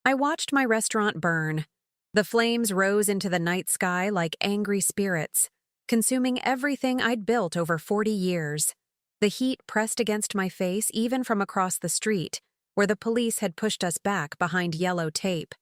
I watched my restaurant burn. The flames rose into the night sky like angry spirits, consuming everything I'd built over 40 years. The heat pressed against my face even from across the street, where the police had pushed us back behind yellow tape.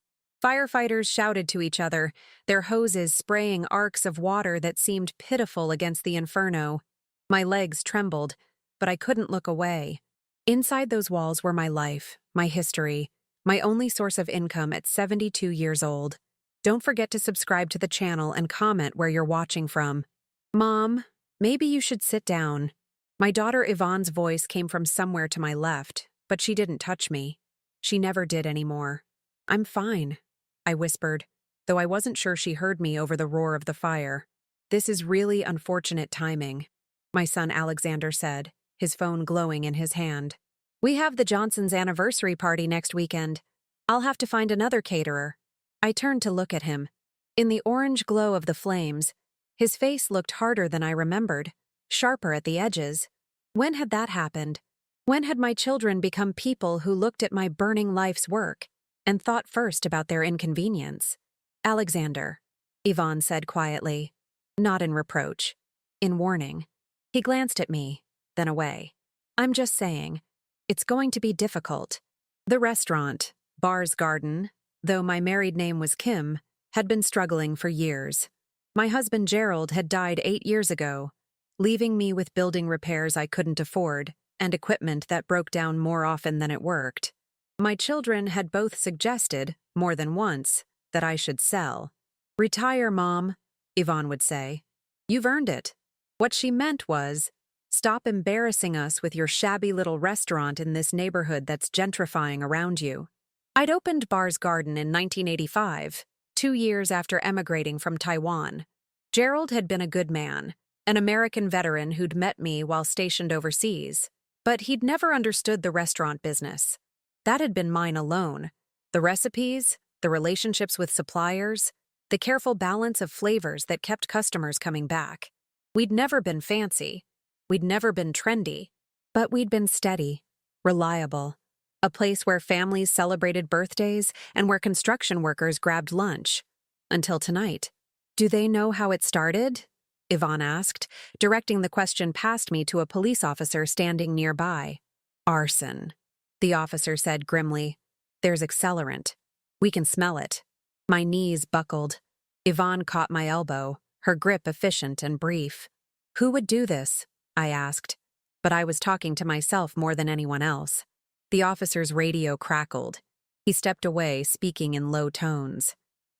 Firefighters shouted to each other, their hoses spraying arcs of water that seemed pitiful against the inferno. My legs trembled, but I couldn't look away. Inside those walls were my life, my history, my only source of income at 72 years old. Don't forget to subscribe to the channel and comment where you're watching from. Mom, maybe you should sit down. My daughter Yvonne's voice came from somewhere to my left, but she didn't touch me. She never did anymore. I'm fine, I whispered, though I wasn't sure she heard me over the roar of the fire. This is really unfortunate timing, my son Alexander said, his phone glowing in his hand. We have the Johnsons' anniversary party next weekend. I'll have to find another caterer. I turned to look at him. In the orange glow of the flames, his face looked harder than I remembered, sharper at the edges. When had that happened? When had my children become people who looked at my burning life's work and thought first about their inconvenience? Alexander, Yvonne said quietly, not in reproach, in warning. He glanced at me, then away. I'm just saying, it's going to be difficult. The restaurant, Bar's Garden, though my married name was Kim, had been struggling for years. My husband Gerald had died 8 years ago, leaving me with building repairs I couldn't afford and equipment that broke down more often than it worked. My children had both suggested, more than once, that I should sell. Retire, Mom, Yvonne would say. You've earned it. What she meant was, stop embarrassing us with your shabby little restaurant in this neighborhood that's gentrifying around you. I'd opened Bar's Garden in 1985, 2 years after emigrating from Taiwan. Gerald had been a good man, an American veteran who'd met me while stationed overseas, but he'd never understood the restaurant business. That had been mine alone. The recipes, the relationships with suppliers, the careful balance of flavors that kept customers coming back. We'd never been fancy. We'd never been trendy. But we'd been steady, reliable. A place where families celebrated birthdays and where construction workers grabbed lunch. Until tonight. Do they know how it started? Yvonne asked, directing the question past me to a police officer standing nearby. Arson, the officer said grimly. There's accelerant. We can smell it. My knees buckled. Yvonne caught my elbow, her grip efficient and brief. Who would do this? I asked. But I was talking to myself more than anyone else. The officer's radio crackled. He stepped away, speaking in low tones.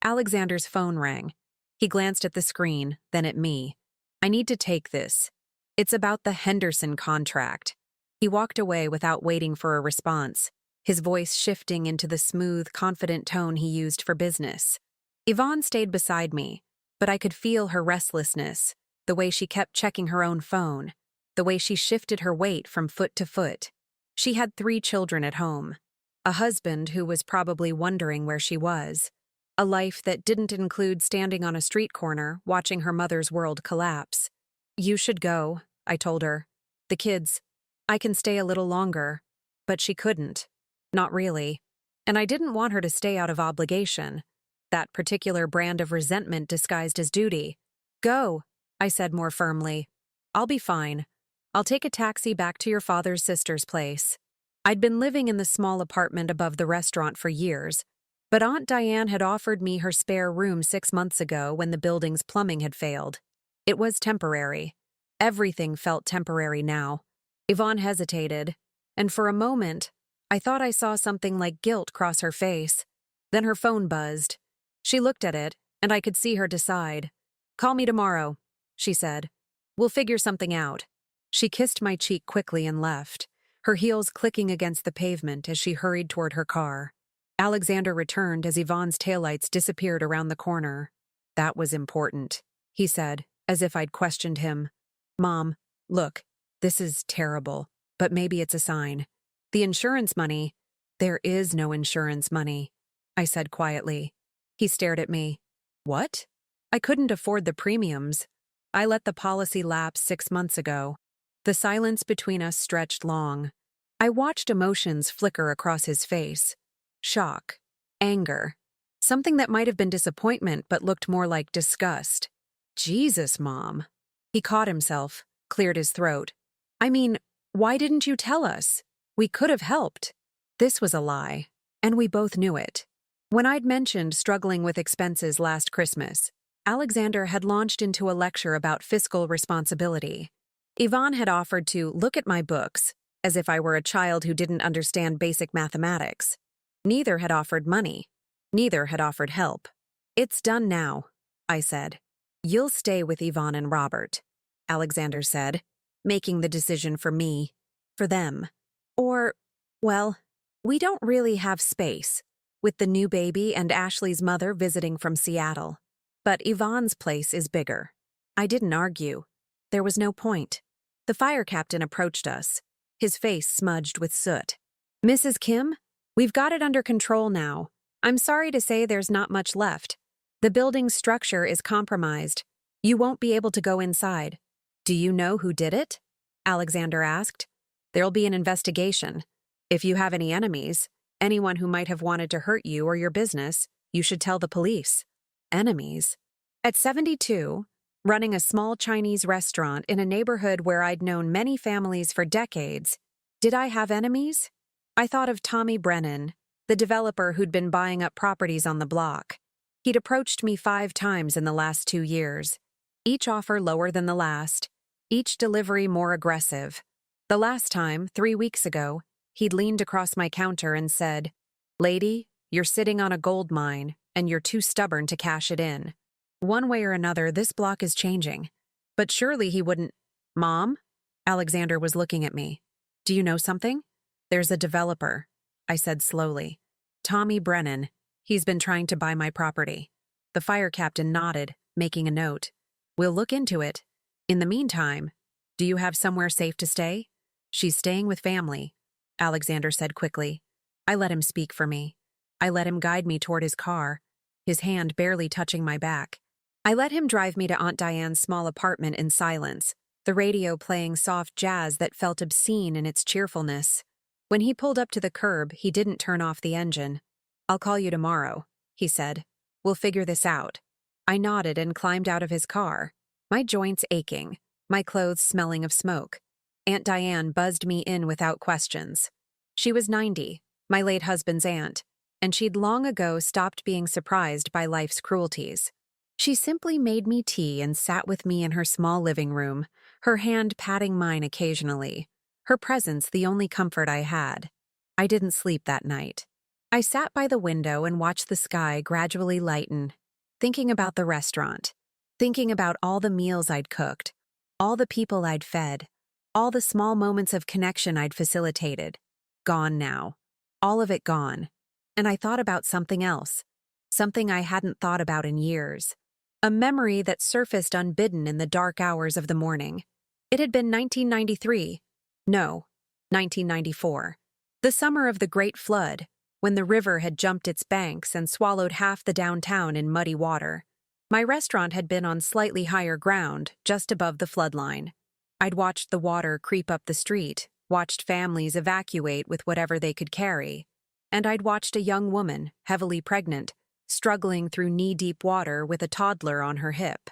Alexander's phone rang. He glanced at the screen, then at me. I need to take this. It's about the Henderson contract. He walked away without waiting for a response, his voice shifting into the smooth, confident tone he used for business. Yvonne stayed beside me, but I could feel her restlessness, the way she kept checking her own phone, the way she shifted her weight from foot to foot. She had 3 children at home, a husband who was probably wondering where she was, a life that didn't include standing on a street corner watching her mother's world collapse. You should go, I told her. The kids. I can stay a little longer. But she couldn't. Not really. And I didn't want her to stay out of obligation. That particular brand of resentment disguised as duty. Go, I said more firmly. I'll be fine. I'll take a taxi back to your father's sister's place. I'd been living in the small apartment above the restaurant for years, but Aunt Diane had offered me her spare room 6 months ago when the building's plumbing had failed. It was temporary. Everything felt temporary now. Yvonne hesitated, and for a moment, I thought I saw something like guilt cross her face. Then her phone buzzed. She looked at it, and I could see her decide. Call me tomorrow, she said. We'll figure something out. She kissed my cheek quickly and left, her heels clicking against the pavement as she hurried toward her car. Alexander returned as Yvonne's taillights disappeared around the corner. That was important, he said, as if I'd questioned him. Mom, look, this is terrible, but maybe it's a sign. The insurance money. There is no insurance money, I said quietly. He stared at me. What? I couldn't afford the premiums. I let the policy lapse 6 months ago. The silence between us stretched long. I watched emotions flicker across his face. Shock, Anger. Something that might have been disappointment but looked more like disgust. Jesus, Mom. He caught himself, cleared his throat. I mean, why didn't you tell us? We could have helped. This was a lie, and we both knew it. When I'd mentioned struggling with expenses last Christmas, Alexander had launched into a lecture about fiscal responsibility. Yvonne had offered to look at my books, as if I were a child who didn't understand basic mathematics. Neither had offered money. Neither had offered help. It's done now, I said. You'll stay with Yvonne and Robert, Alexander said, making the decision for me, for them. Or, well, we don't really have space, with the new baby and Ashley's mother visiting from Seattle. But Yvonne's place is bigger. I didn't argue. There was no point. The fire captain approached us, his face smudged with soot. Mrs. Kim, we've got it under control now. I'm sorry to say there's not much left. The building's structure is compromised. You won't be able to go inside. Do you know who did it? Alexander asked. There'll be an investigation. If you have any enemies, anyone who might have wanted to hurt you or your business, you should tell the police. Enemies? At 72, running a small Chinese restaurant in a neighborhood where I'd known many families for decades, did I have enemies? I thought of Tommy Brennan, the developer who'd been buying up properties on the block. He'd approached me 5 times in the last 2 years, each offer lower than the last, each delivery more aggressive. The last time, 3 weeks ago, he'd leaned across my counter and said, "Lady, you're sitting on a gold mine, and you're too stubborn to cash it in. One way or another, this block is changing." But surely he wouldn't— Mom? Alexander was looking at me. Do you know something? There's a developer, I said slowly. Tommy Brennan. He's been trying to buy my property. The fire captain nodded, making a note. We'll look into it. In the meantime, do you have somewhere safe to stay? She's staying with family, Alexander said quickly. I let him speak for me. I let him guide me toward his car, his hand barely touching my back. I let him drive me to Aunt Diane's small apartment in silence, the radio playing soft jazz that felt obscene in its cheerfulness. When he pulled up to the curb, he didn't turn off the engine. I'll call you tomorrow, he said. We'll figure this out. I nodded and climbed out of his car, my joints aching, my clothes smelling of smoke. Aunt Diane buzzed me in without questions. She was 90, my late husband's aunt, and she'd long ago stopped being surprised by life's cruelties. She simply made me tea and sat with me in her small living room, her hand patting mine occasionally, her presence the only comfort I had. I didn't sleep that night. I sat by the window and watched the sky gradually lighten, thinking about the restaurant, thinking about all the meals I'd cooked, all the people I'd fed, all the small moments of connection I'd facilitated. Gone now. All of it gone. And I thought about something else, something I hadn't thought about in years. A memory that surfaced unbidden in the dark hours of the morning. It had been 1993. No, 1994. The summer of the Great Flood, when the river had jumped its banks and swallowed half the downtown in muddy water. My restaurant had been on slightly higher ground, just above the floodline. I'd watched the water creep up the street, watched families evacuate with whatever they could carry, and I'd watched a young woman, heavily pregnant, struggling through knee-deep water with a toddler on her hip.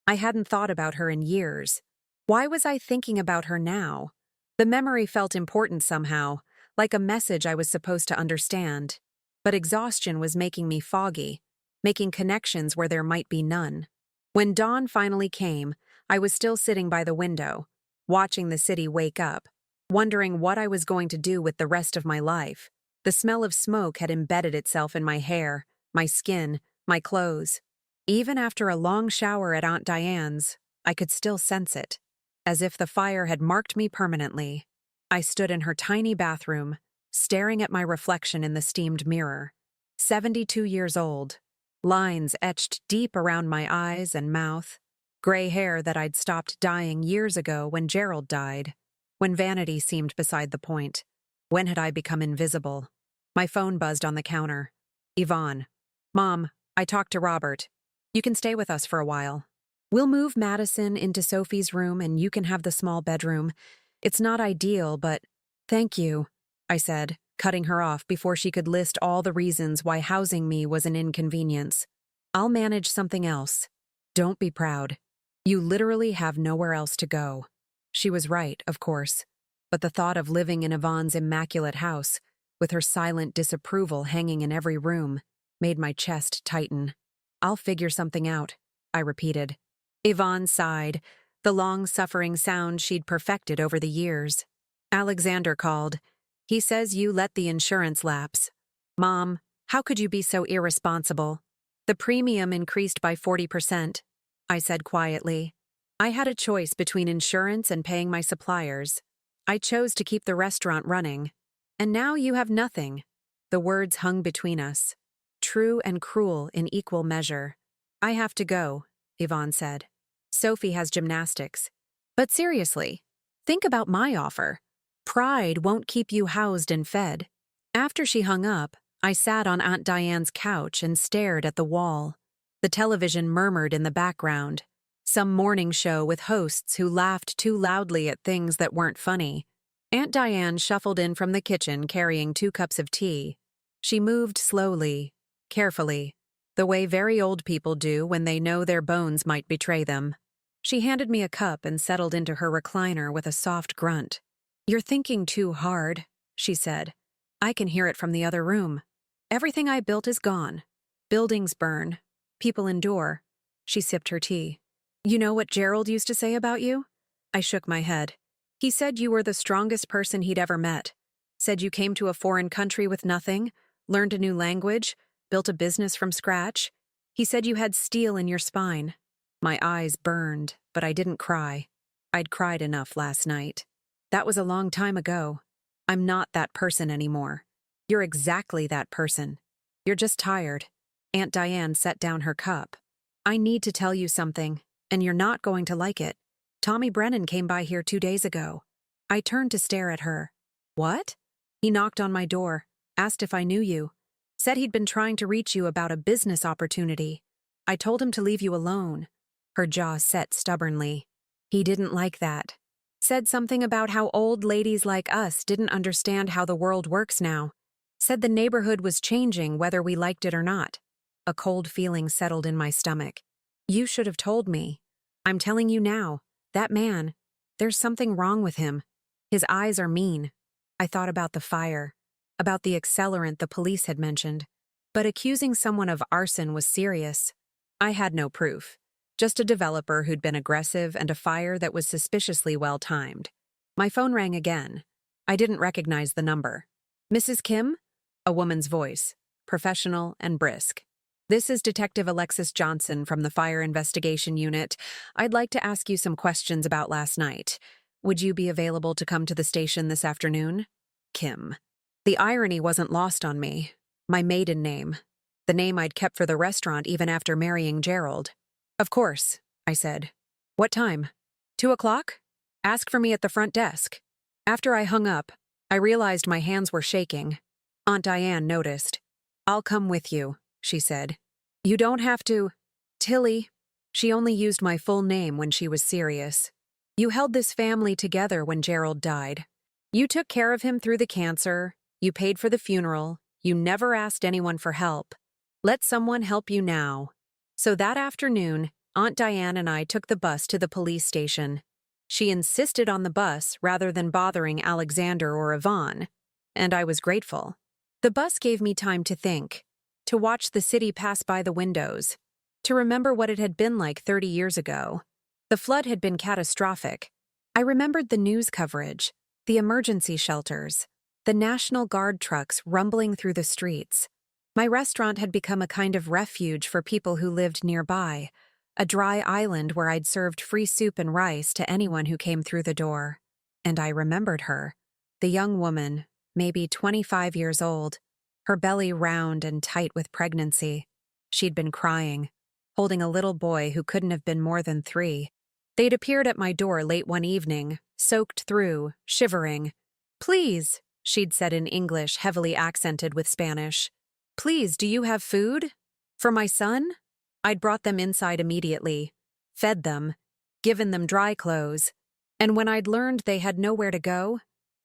I hadn't thought about her in years. Why was I thinking about her now? The memory felt important somehow, like a message I was supposed to understand. But exhaustion was making me foggy, making connections where there might be none. When dawn finally came, I was still sitting by the window, watching the city wake up, wondering what I was going to do with the rest of my life. The smell of smoke had embedded itself in my hair, my skin, my clothes. Even after a long shower at Aunt Diane's, I could still sense it, as if the fire had marked me permanently. I stood in her tiny bathroom, staring at my reflection in the steamed mirror. 72 years old, lines etched deep around my eyes and mouth, gray hair that I'd stopped dyeing years ago when Gerald died, when vanity seemed beside the point. When had I become invisible? My phone buzzed on the counter. Yvonne. Mom, I talked to Robert. You can stay with us for a while. We'll move Madison into Sophie's room and you can have the small bedroom. It's not ideal, but— Thank you, I said, cutting her off before she could list all the reasons why housing me was an inconvenience. I'll manage something else. Don't be proud. You literally have nowhere else to go. She was right, of course, but the thought of living in Yvonne's immaculate house, with her silent disapproval hanging in every room, made my chest tighten. I'll figure something out, I repeated. Yvonne sighed, the long-suffering sound she'd perfected over the years. Alexander called. He says you let the insurance lapse. Mom, how could you be so irresponsible? The premium increased by 40%, I said quietly. I had a choice between insurance and paying my suppliers. I chose to keep the restaurant running. And now you have nothing. The words hung between us, true and cruel in equal measure. I have to go, Yvonne said. Sophie has gymnastics. But seriously, think about my offer. Pride won't keep you housed and fed. After she hung up, I sat on Aunt Diane's couch and stared at the wall. The television murmured in the background. Some morning show with hosts who laughed too loudly at things that weren't funny. Aunt Diane shuffled in from the kitchen carrying 2 cups of tea. She moved slowly, carefully, the way very old people do when they know their bones might betray them. She handed me a cup and settled into her recliner with a soft grunt. You're thinking too hard, she said. I can hear it from the other room. Everything I built is gone. Buildings burn. People endure. She sipped her tea. You know what Gerald used to say about you? I shook my head. He said you were the strongest person he'd ever met. Said you came to a foreign country with nothing, learned a new language, built a business from scratch. He said you had steel in your spine. My eyes burned, but I didn't cry. I'd cried enough last night. That was a long time ago. I'm not that person anymore. You're exactly that person. You're just tired. Aunt Diane set down her cup. I need to tell you something, and you're not going to like it. Tommy Brennan came by here 2 days ago. I turned to stare at her. What? He knocked on my door, asked if I knew you, said he'd been trying to reach you about a business opportunity. I told him to leave you alone. Her jaw set stubbornly. He didn't like that. Said something about how old ladies like us didn't understand how the world works now. Said the neighborhood was changing whether we liked it or not. A cold feeling settled in my stomach. You should have told me. I'm telling you now, that man, there's something wrong with him. His eyes are mean. I thought about the fire, about the accelerant the police had mentioned. But accusing someone of arson was serious. I had no proof. Just a developer who'd been aggressive and a fire that was suspiciously well-timed. My phone rang again. I didn't recognize the number. Mrs. Kim? A woman's voice, professional and brisk. This is Detective Alexis Johnson from the Fire Investigation Unit. I'd like to ask you some questions about last night. Would you be available to come to the station this afternoon? Kim. The irony wasn't lost on me. My maiden name. The name I'd kept for the restaurant even after marrying Gerald. Of course, I said. What time? 2 o'clock? Ask for me at the front desk. After I hung up, I realized my hands were shaking. Aunt Diane noticed. I'll come with you, she said. You don't have to. Tilly. She only used my full name when she was serious. You held this family together when Gerald died. You took care of him through the cancer. You paid for the funeral. You never asked anyone for help. Let someone help you now. So that afternoon, Aunt Diane and I took the bus to the police station. She insisted on the bus rather than bothering Alexander or Yvonne, and I was grateful. The bus gave me time to think, to watch the city pass by the windows, to remember what it had been like 30 years ago. The flood had been catastrophic. I remembered the news coverage, the emergency shelters, the National Guard trucks rumbling through the streets. My restaurant had become a kind of refuge for people who lived nearby, a dry island where I'd served free soup and rice to anyone who came through the door. And I remembered her, the young woman, maybe 25 years old, her belly round and tight with pregnancy. She'd been crying, holding a little boy who couldn't have been more than 3. They'd appeared at my door late one evening, soaked through, shivering. Please, she'd said in English heavily accented with Spanish. Please, do you have food? For my son? I'd brought them inside immediately, fed them, given them dry clothes, and when I'd learned they had nowhere to go,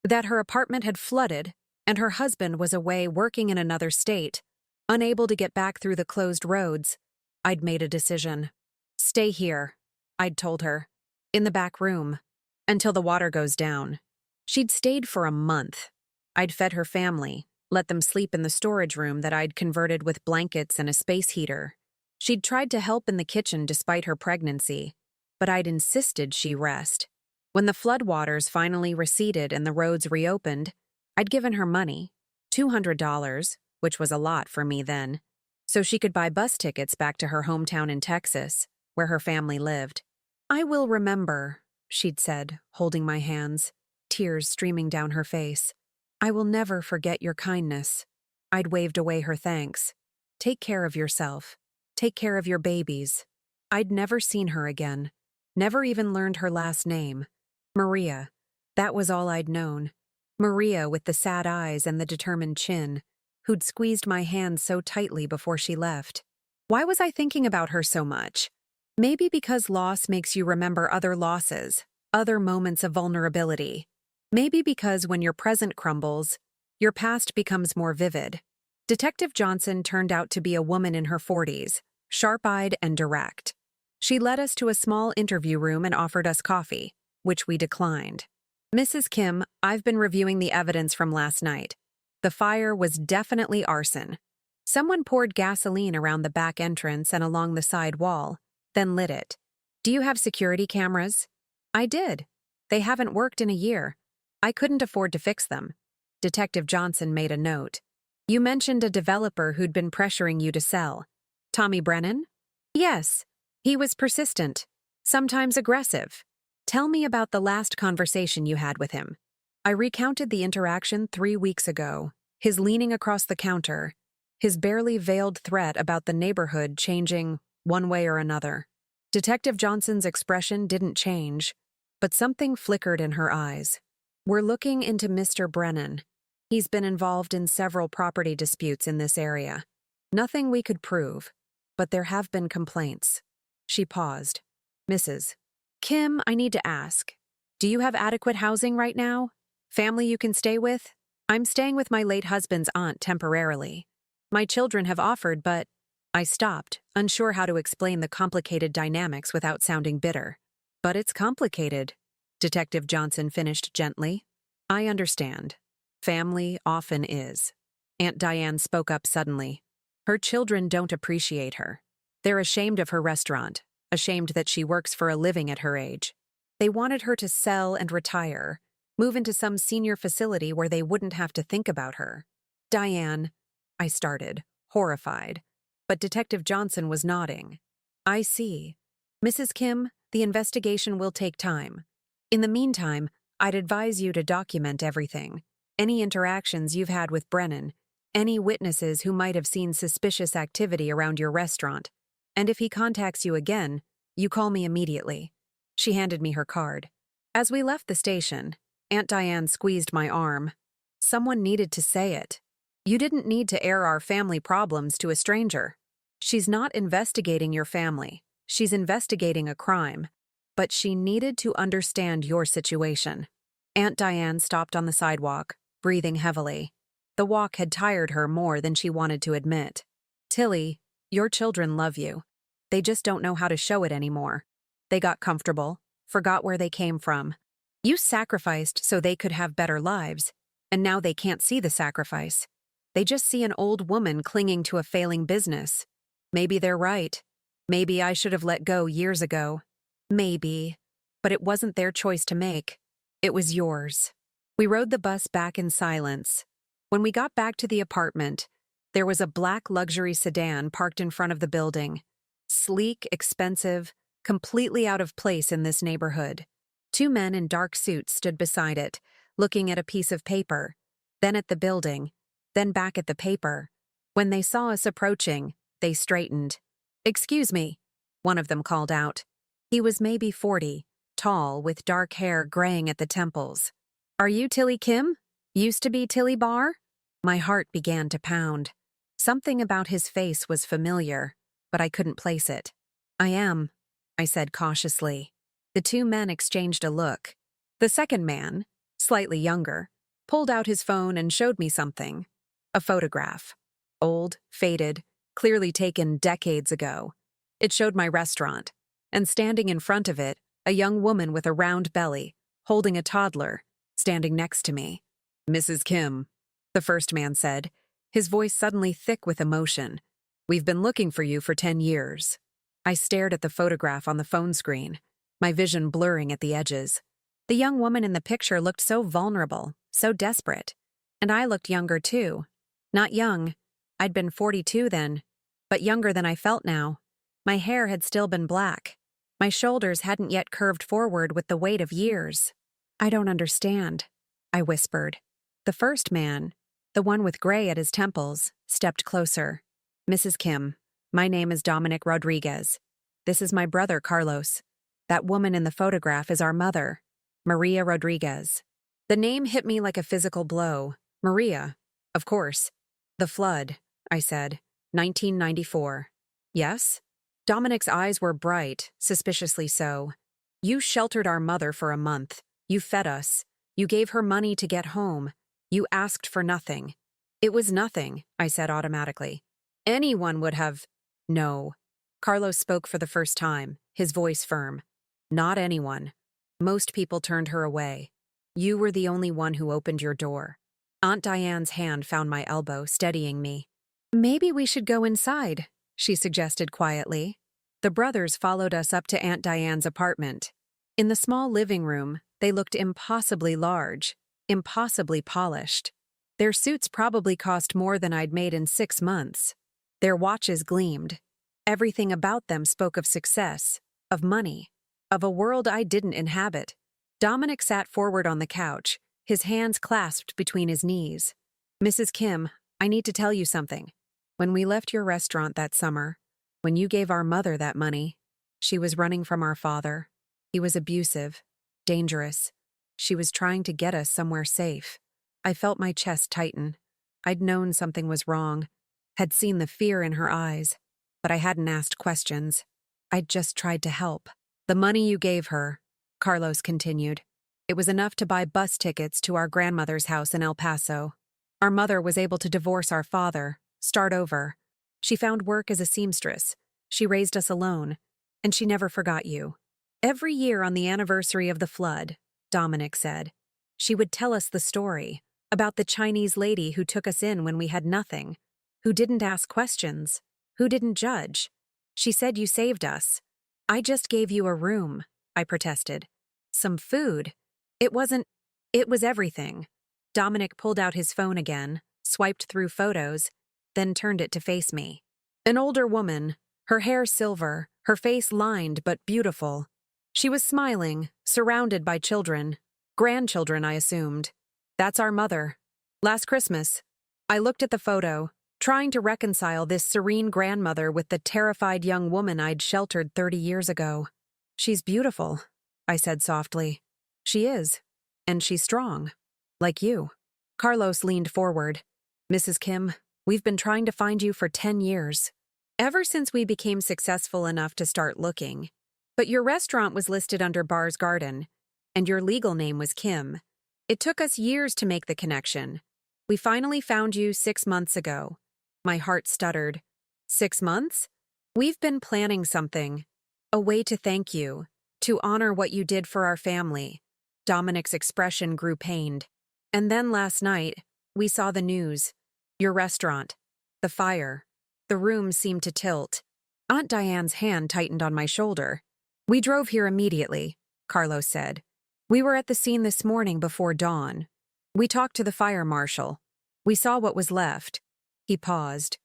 that her apartment had flooded, and her husband was away working in another state, unable to get back through the closed roads, I'd made a decision. Stay here, I'd told her, in the back room, until the water goes down. She'd stayed for a month. I'd fed her family, let them sleep in the storage room that I'd converted with blankets and a space heater. She'd tried to help in the kitchen despite her pregnancy, but I'd insisted she rest. When the floodwaters finally receded and the roads reopened, I'd given her money, $200, which was a lot for me then, so she could buy bus tickets back to her hometown in Texas, where her family lived. I will remember, she'd said, holding my hands, tears streaming down her face. I will never forget your kindness. I'd waved away her thanks. Take care of yourself. Take care of your babies. I'd never seen her again. Never even learned her last name. Maria. That was all I'd known. Maria with the sad eyes and the determined chin, who'd squeezed my hand so tightly before she left. Why was I thinking about her so much? Maybe because loss makes you remember other losses, other moments of vulnerability. Maybe because when your present crumbles, your past becomes more vivid. Detective Johnson turned out to be a woman in her 40s, sharp-eyed and direct. She led us to a small interview room and offered us coffee, which we declined. Mrs. Kim, I've been reviewing the evidence from last night. The fire was definitely arson. Someone poured gasoline around the back entrance and along the side wall, then lit it. Do you have security cameras? I did. They haven't worked in a year. I couldn't afford to fix them. Detective Johnson made a note. You mentioned a developer who'd been pressuring you to sell. Tommy Brennan? Yes. He was persistent, sometimes aggressive. Tell me about the last conversation you had with him. I recounted the interaction 3 weeks ago, his leaning across the counter, his barely veiled threat about the neighborhood changing one way or another. Detective Johnson's expression didn't change, but something flickered in her eyes. We're looking into Mr. Brennan. He's been involved in several property disputes in this area. Nothing we could prove, but there have been complaints. She paused. Mrs. Kim, I need to ask. Do you have adequate housing right now? Family you can stay with? I'm staying with my late husband's aunt temporarily. My children have offered, but I stopped, unsure how to explain the complicated dynamics without sounding bitter. But it's complicated, Detective Johnson finished gently. I understand. Family often is. Aunt Diane spoke up suddenly. Her children don't appreciate her. They're ashamed of her restaurant, ashamed that she works for a living at her age. They wanted her to sell and retire, move into some senior facility where they wouldn't have to think about her. Diane, I started, horrified. But Detective Johnson was nodding. I see. Mrs. Kim, the investigation will take time. In the meantime, I'd advise you to document everything. Any interactions you've had with Brennan, any witnesses who might have seen suspicious activity around your restaurant. And if he contacts you again, you call me immediately. She handed me her card. As we left the station, Aunt Diane squeezed my arm. Someone needed to say it. You didn't need to air our family problems to a stranger. She's not investigating your family. She's investigating a crime. But she needed to understand your situation. Aunt Diane stopped on the sidewalk, breathing heavily. The walk had tired her more than she wanted to admit. Tilly, your children love you. They just don't know how to show it anymore. They got comfortable, forgot where they came from. You sacrificed so they could have better lives, and now they can't see the sacrifice. They just see an old woman clinging to a failing business. Maybe they're right. Maybe I should have let go years ago. Maybe. But it wasn't their choice to make. It was yours. We rode the bus back in silence. When we got back to the apartment, there was a black luxury sedan parked in front of the building. Sleek, expensive, completely out of place in this neighborhood. 2 men in dark suits stood beside it, looking at a piece of paper, then at the building, then back at the paper. When they saw us approaching, they straightened. "Excuse me," one of them called out. He was maybe 40, tall, with dark hair graying at the temples. "Are you Tilly Kim? Used to be Tilly Barr?" My heart began to pound. Something about his face was familiar, but I couldn't place it. "I am," I said cautiously. The 2 men exchanged a look. The second man, slightly younger, pulled out his phone and showed me something. A photograph. Old, faded, clearly taken decades ago. It showed my restaurant, and standing in front of it, a young woman with a round belly, holding a toddler, standing next to me. "Mrs. Kim," the first man said, his voice suddenly thick with emotion. "We've been looking for you for 10 years. I stared at the photograph on the phone screen, my vision blurring at the edges. The young woman in the picture looked so vulnerable, so desperate. And I looked younger too. Not young. I'd been 42 then, but younger than I felt now. My hair had still been black. My shoulders hadn't yet curved forward with the weight of years. "I don't understand," I whispered. The first man, the one with gray at his temples, stepped closer. "Mrs. Kim, my name is Dominic Rodriguez. This is my brother, Carlos. That woman in the photograph is our mother, Maria Rodriguez." The name hit me like a physical blow. Maria, of course. "The flood," I said. 1994. "Yes?" Dominic's eyes were bright, suspiciously so. "You sheltered our mother for a month. You fed us. You gave her money to get home. You asked for nothing." "It was nothing," I said automatically. "Anyone would have—" "No." Carlos spoke for the first time, his voice firm. "Not anyone. Most people turned her away. You were the only one who opened your door." Aunt Diane's hand found my elbow, steadying me. "Maybe we should go inside," she suggested quietly. The brothers followed us up to Aunt Diane's apartment. In the small living room, they looked impossibly large, impossibly polished. Their suits probably cost more than I'd made in 6 months. Their watches gleamed. Everything about them spoke of success, of money, of a world I didn't inhabit. Dominic sat forward on the couch, his hands clasped between his knees. "Mrs. Kim, I need to tell you something. When we left your restaurant that summer, when you gave our mother that money, she was running from our father. He was abusive, dangerous. She was trying to get us somewhere safe." I felt my chest tighten. I'd known something was wrong, had seen the fear in her eyes, but I hadn't asked questions. I'd just tried to help. "The money you gave her," Carlos continued, "it was enough to buy bus tickets to our grandmother's house in El Paso. Our mother was able to divorce our father, start over. She found work as a seamstress. She raised us alone, and she never forgot you. Every year on the anniversary of the flood," Dominic said, "she would tell us the story about the Chinese lady who took us in when we had nothing, who didn't ask questions, who didn't judge. She said you saved us. I just gave you a room," I protested. "Some food. It was everything." Dominic pulled out his phone again, swiped through photos, then turned it to face me. An older woman, her hair silver, her face lined but beautiful. She was smiling, surrounded by children. Grandchildren, I assumed. "That's our mother. Last Christmas." I looked at the photo, trying to reconcile this serene grandmother with the terrified young woman I'd sheltered 30 years ago. "She's beautiful," I said softly. "She is. And she's strong. Like you." Carlos leaned forward. "Mrs. Kim, we've been trying to find you for 10 years. Ever since we became successful enough to start looking. But your restaurant was listed under Bar's Garden, and your legal name was Kim. It took us years to make the connection. We finally found you 6 months ago." My heart stuttered. 6 months? "We've been planning something. A way to thank you, to honor what you did for our family." Dominic's expression grew pained. "And then last night, we saw the news. Your restaurant. The fire. The room seemed to tilt." Aunt Diane's hand tightened on my shoulder. "We drove here immediately," Carlos said. "We were at the scene this morning before dawn. We talked to the fire marshal. We saw what was left." He paused.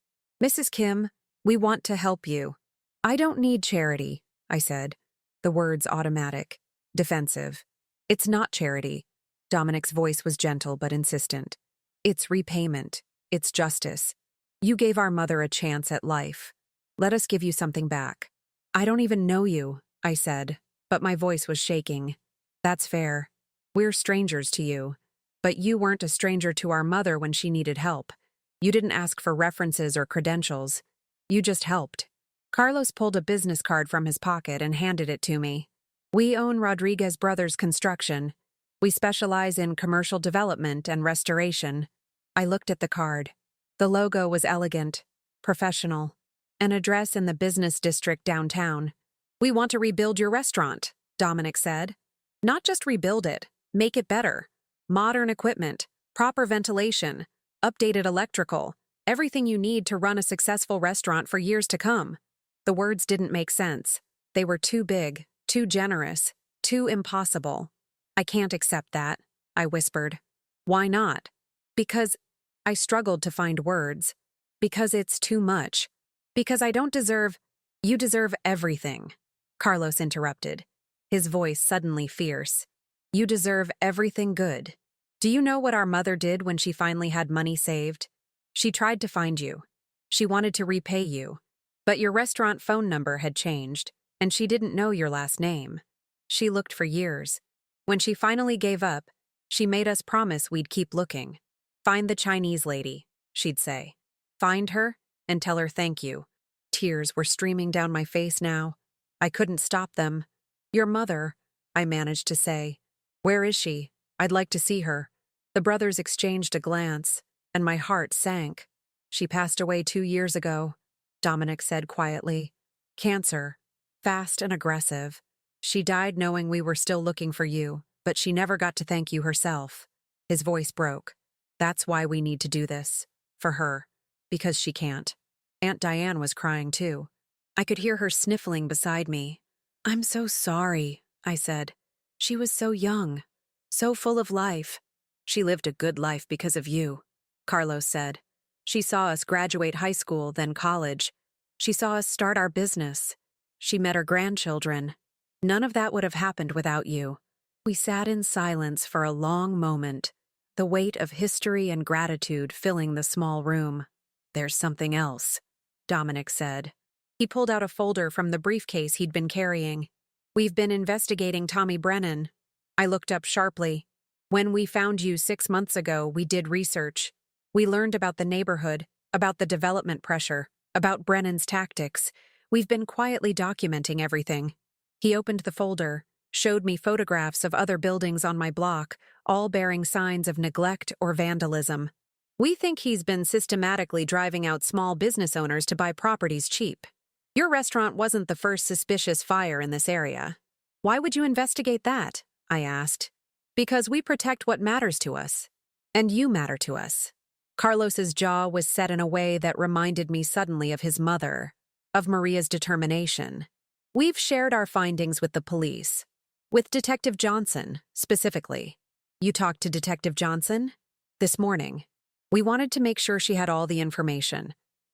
"Mrs. Kim, we want to help you." "I don't need charity," I said, the words automatic, defensive. "It's not charity." Dominic's voice was gentle but insistent. "It's repayment. It's justice. You gave our mother a chance at life. Let us give you something back." "I don't even know you," I said, but my voice was shaking. "That's fair. We're strangers to you. But you weren't a stranger to our mother when she needed help. You didn't ask for references or credentials. You just helped." Carlos pulled a business card from his pocket and handed it to me. "We own Rodriguez Brothers Construction. We specialize in commercial development and restoration. I looked at the card. The logo was elegant, professional, an address in the business district downtown. We want to rebuild your restaurant, Dominic said. Not just rebuild it, make it better. Modern equipment, proper ventilation, updated electrical, everything you need to run a successful restaurant for years to come. The words didn't make sense. They were too big, too generous, too impossible. I can't accept that, I whispered. Why not? Because I struggled to find words. Because it's too much. Because I don't deserve— You deserve everything, Carlos interrupted, his voice suddenly fierce. You deserve everything good. Do you know what our mother did when she finally had money saved? She tried to find you. She wanted to repay you. But your restaurant phone number had changed, and she didn't know your last name. She looked for years. When she finally gave up, she made us promise we'd keep looking. Find the Chinese lady, she'd say. Find her and tell her thank you. Tears were streaming down my face now. I couldn't stop them. Your mother, I managed to say. Where is she? I'd like to see her. The brothers exchanged a glance, and my heart sank. She passed away 2 years ago, Dominic said quietly. Cancer. Fast and aggressive. She died knowing we were still looking for you, but she never got to thank you herself. His voice broke. That's why we need to do this. For her. Because she can't. Aunt Diane was crying too. I could hear her sniffling beside me. I'm so sorry, I said. She was so young. So full of life. She lived a good life because of you, Carlos said. She saw us graduate high school, then college. She saw us start our business. She met her grandchildren. None of that would have happened without you. We sat in silence for a long moment, the weight of history and gratitude filling the small room. There's something else, Dominic said. He pulled out a folder from the briefcase he'd been carrying. We've been investigating Tommy Brennan. I looked up sharply. When we found you 6 months ago, we did research. We learned about the neighborhood, about the development pressure, about Brennan's tactics. We've been quietly documenting everything. He opened the folder, showed me photographs of other buildings on my block, all bearing signs of neglect or vandalism. We think he's been systematically driving out small business owners to buy properties cheap. Your restaurant wasn't the first suspicious fire in this area. Why would you investigate that? I asked. Because we protect what matters to us. And you matter to us. Carlos's jaw was set in a way that reminded me suddenly of his mother, of Maria's determination. We've shared our findings with the police. With Detective Johnson, specifically. You talked to Detective Johnson? This morning. We wanted to make sure she had all the information.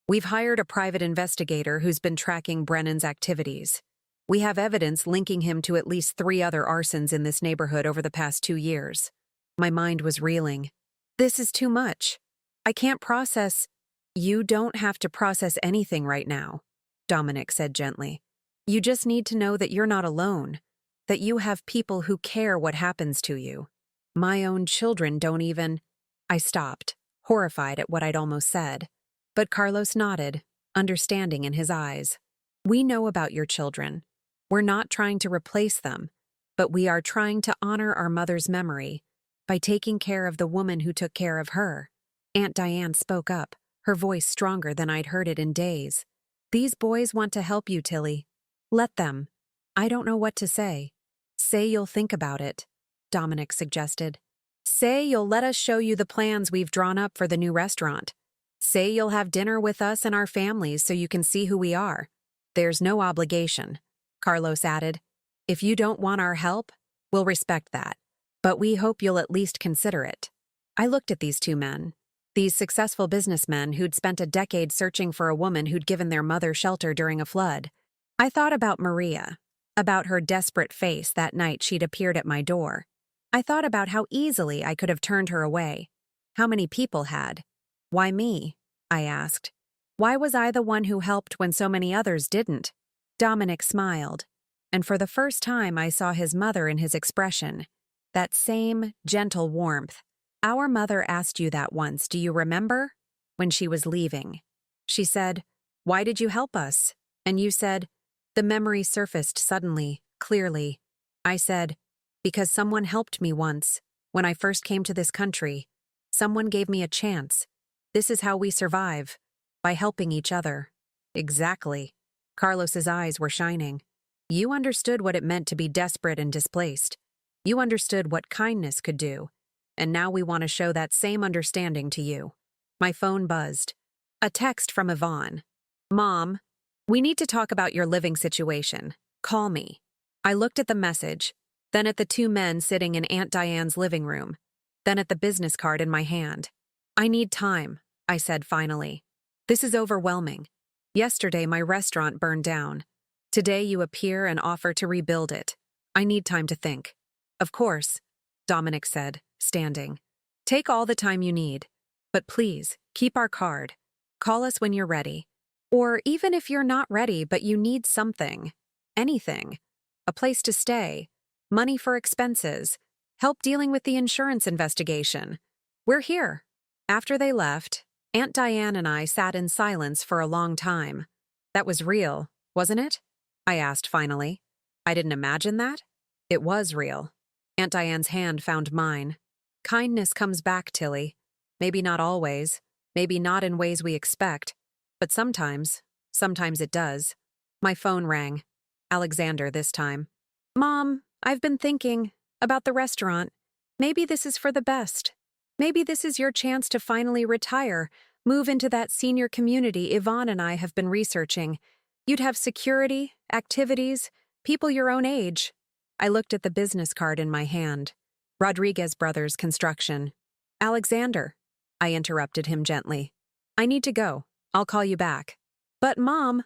We've hired a private investigator who's been tracking Brennan's activities. We have evidence linking him to at least 3 other arsons in this neighborhood over the past 2 years. My mind was reeling. This is too much. I can't process— You don't have to process anything right now, Dominic said gently. You just need to know that you're not alone, that you have people who care what happens to you. My own children don't even— I stopped, horrified at what I'd almost said. But Carlos nodded, understanding in his eyes. We know about your children. We're not trying to replace them, but we are trying to honor our mother's memory by taking care of the woman who took care of her. Aunt Diane spoke up, her voice stronger than I'd heard it in days. These boys want to help you, Tilly. Let them. I don't know what to say. Say you'll think about it, Dominic suggested. Say you'll let us show you the plans we've drawn up for the new restaurant. Say you'll have dinner with us and our families so you can see who we are. There's no obligation, Carlos added. If you don't want our help, we'll respect that. But we hope you'll at least consider it. I looked at these 2 men. These successful businessmen who'd spent a decade searching for a woman who'd given their mother shelter during a flood. I thought about Maria, about her desperate face that night she'd appeared at my door. I thought about how easily I could have turned her away. How many people had. Why me? I asked. Why was I the one who helped when so many others didn't? Dominic smiled, and for the first time I saw his mother in his expression. That same gentle warmth. Our mother asked you that once, do you remember? When she was leaving. She said, "Why did you help us?" And you said— The memory surfaced suddenly, clearly. I said, Because someone helped me once. When I first came to this country, someone gave me a chance. This is how we survive. By helping each other. Exactly. Carlos's eyes were shining. You understood what it meant to be desperate and displaced. You understood what kindness could do. And now we want to show that same understanding to you. My phone buzzed. A text from Yvonne. Mom, we need to talk about your living situation. Call me. I looked at the message, then at the two men sitting in Aunt Diane's living room, then at the business card in my hand. I need time, I said finally. This is overwhelming. Yesterday my restaurant burned down. Today you appear and offer to rebuild it. I need time to think. Of course, Dominic said, standing. Take all the time you need. But please, keep our card. Call us when you're ready. Or even if you're not ready but you need something. Anything. A place to stay. Money for expenses. Help dealing with the insurance investigation. We're here. After they left, Aunt Diane and I sat in silence for a long time. That was real, wasn't it? I asked finally. I didn't imagine that. It was real. Aunt Diane's hand found mine. Kindness comes back, Tilly. Maybe not always. Maybe not in ways we expect. But sometimes it does. My phone rang. Alexander this time. Mom, I've been thinking about the restaurant. Maybe this is for the best. Maybe this is your chance to finally retire, move into that senior community Yvonne and I have been researching. You'd have security, activities, people your own age. I looked at the business card in my hand. Rodriguez Brothers Construction. Alexander. I interrupted him gently. I need to go. I'll call you back. But Mom,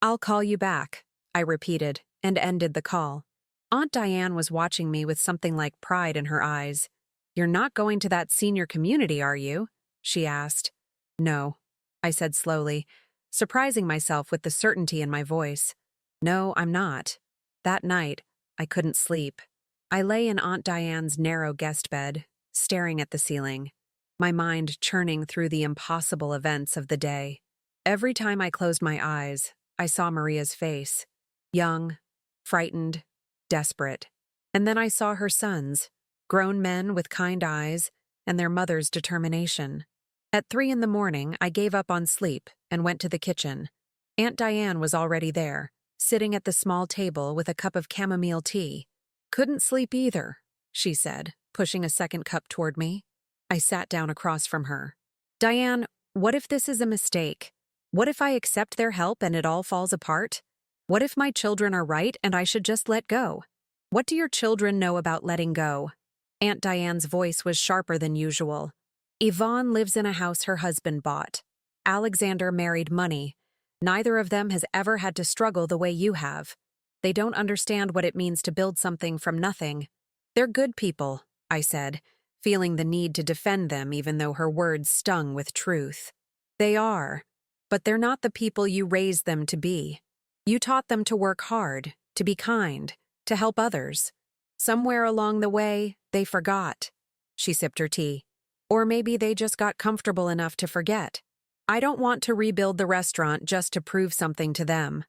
I'll call you back, I repeated, and ended the call. Aunt Diane was watching me with something like pride in her eyes. You're not going to that senior community, are you? She asked. No, I said slowly, surprising myself with the certainty in my voice. No, I'm not. That night, I couldn't sleep. I lay in Aunt Diane's narrow guest bed, staring at the ceiling, my mind churning through the impossible events of the day. Every time I closed my eyes, I saw Maria's face, young, frightened, desperate. And then I saw her sons, grown men with kind eyes, and their mother's determination. At 3 a.m, I gave up on sleep and went to the kitchen. Aunt Diane was already there, sitting at the small table with a cup of chamomile tea. Couldn't sleep either, she said, pushing a second cup toward me. I sat down across from her. Diane, what if this is a mistake? What if I accept their help and it all falls apart? What if my children are right and I should just let go? What do your children know about letting go? Aunt Diane's voice was sharper than usual. Yvonne lives in a house her husband bought. Alexander married money. Neither of them has ever had to struggle the way you have. They don't understand what it means to build something from nothing. They're good people, I said, feeling the need to defend them even though her words stung with truth. They are, but they're not the people you raised them to be. You taught them to work hard, to be kind, to help others. Somewhere along the way, they forgot. She sipped her tea. Or maybe they just got comfortable enough to forget. I don't want to rebuild the restaurant just to prove something to them.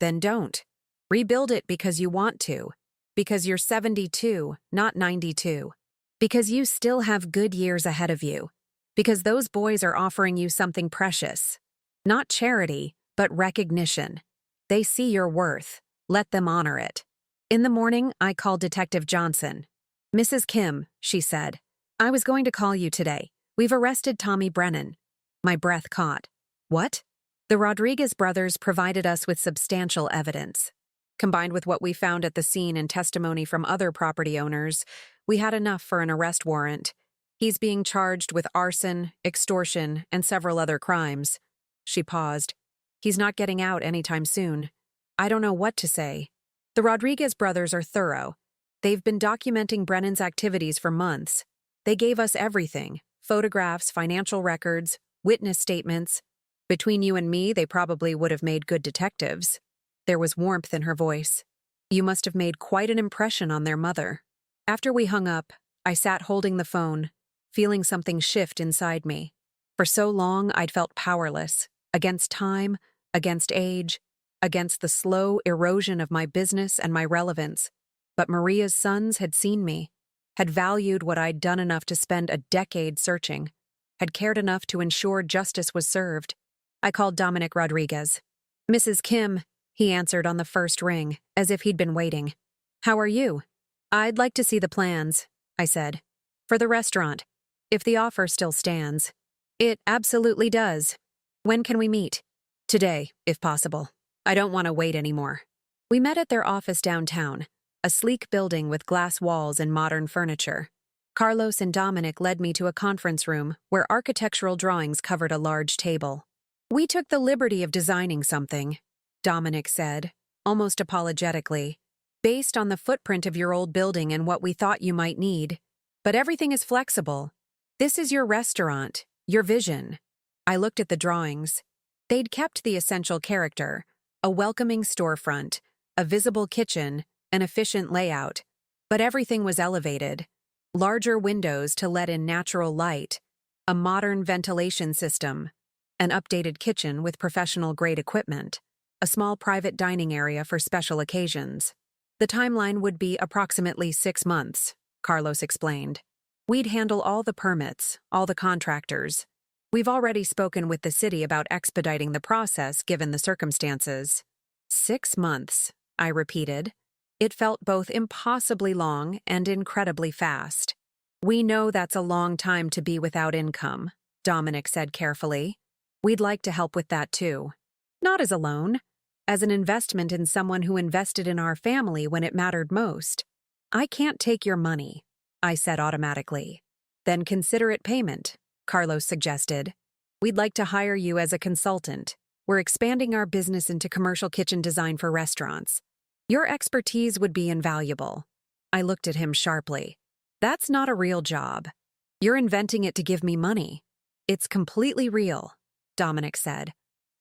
Then don't. Rebuild it because you want to. Because you're 72, not 92. Because you still have good years ahead of you. Because those boys are offering you something precious. Not charity, but recognition. They see your worth. Let them honor it. In the morning, I called Detective Johnson. Mrs. Kim, she said, I was going to call you today. We've arrested Tommy Brennan. My breath caught. What? The Rodriguez brothers provided us with substantial evidence. Combined with what we found at the scene and testimony from other property owners, we had enough for an arrest warrant. He's being charged with arson, extortion, and several other crimes. She paused. He's not getting out anytime soon. I don't know what to say. The Rodriguez brothers are thorough. They've been documenting Brennan's activities for months. They gave us everything: photographs, financial records, witness statements. Between you and me, they probably would have made good detectives. There was warmth in her voice. You must have made quite an impression on their mother. After we hung up, I sat holding the phone, feeling something shift inside me. For so long, I'd felt powerless, against time, against age, against the slow erosion of my business and my relevance. But Maria's sons had seen me, had valued what I'd done enough to spend a decade searching, had cared enough to ensure justice was served. I called Dominic Rodriguez. "Mrs. Kim," he answered on the first ring, as if he'd been waiting. "How are you?" "I'd like to see the plans," I said. "For the restaurant, if the offer still stands." "It absolutely does. When can we meet?" "Today, if possible. I don't want to wait anymore." We met at their office downtown, a sleek building with glass walls and modern furniture. Carlos and Dominic led me to a conference room where architectural drawings covered a large table. "We took the liberty of designing something," Dominic said, almost apologetically, "based on the footprint of your old building and what we thought you might need. But everything is flexible. This is your restaurant, your vision." I looked at the drawings. They'd kept the essential character: a welcoming storefront, a visible kitchen, an efficient layout. But everything was elevated. Larger windows to let in natural light, a modern ventilation system, an updated kitchen with professional-grade equipment, a small private dining area for special occasions. The timeline would be approximately 6 months, Carlos explained. We'd handle all the permits, all the contractors. We've already spoken with the city about expediting the process given the circumstances. 6 months, I repeated. It felt both impossibly long and incredibly fast. "We know that's a long time to be without income," Dominic said carefully. "We'd like to help with that too. Not as a loan, as an investment in someone who invested in our family when it mattered most." "I can't take your money," I said automatically. "Then consider it payment," Carlos suggested. "We'd like to hire you as a consultant. We're expanding our business into commercial kitchen design for restaurants. Your expertise would be invaluable." I looked at him sharply. "That's not a real job. You're inventing it to give me money." "It's completely real," Dominic said.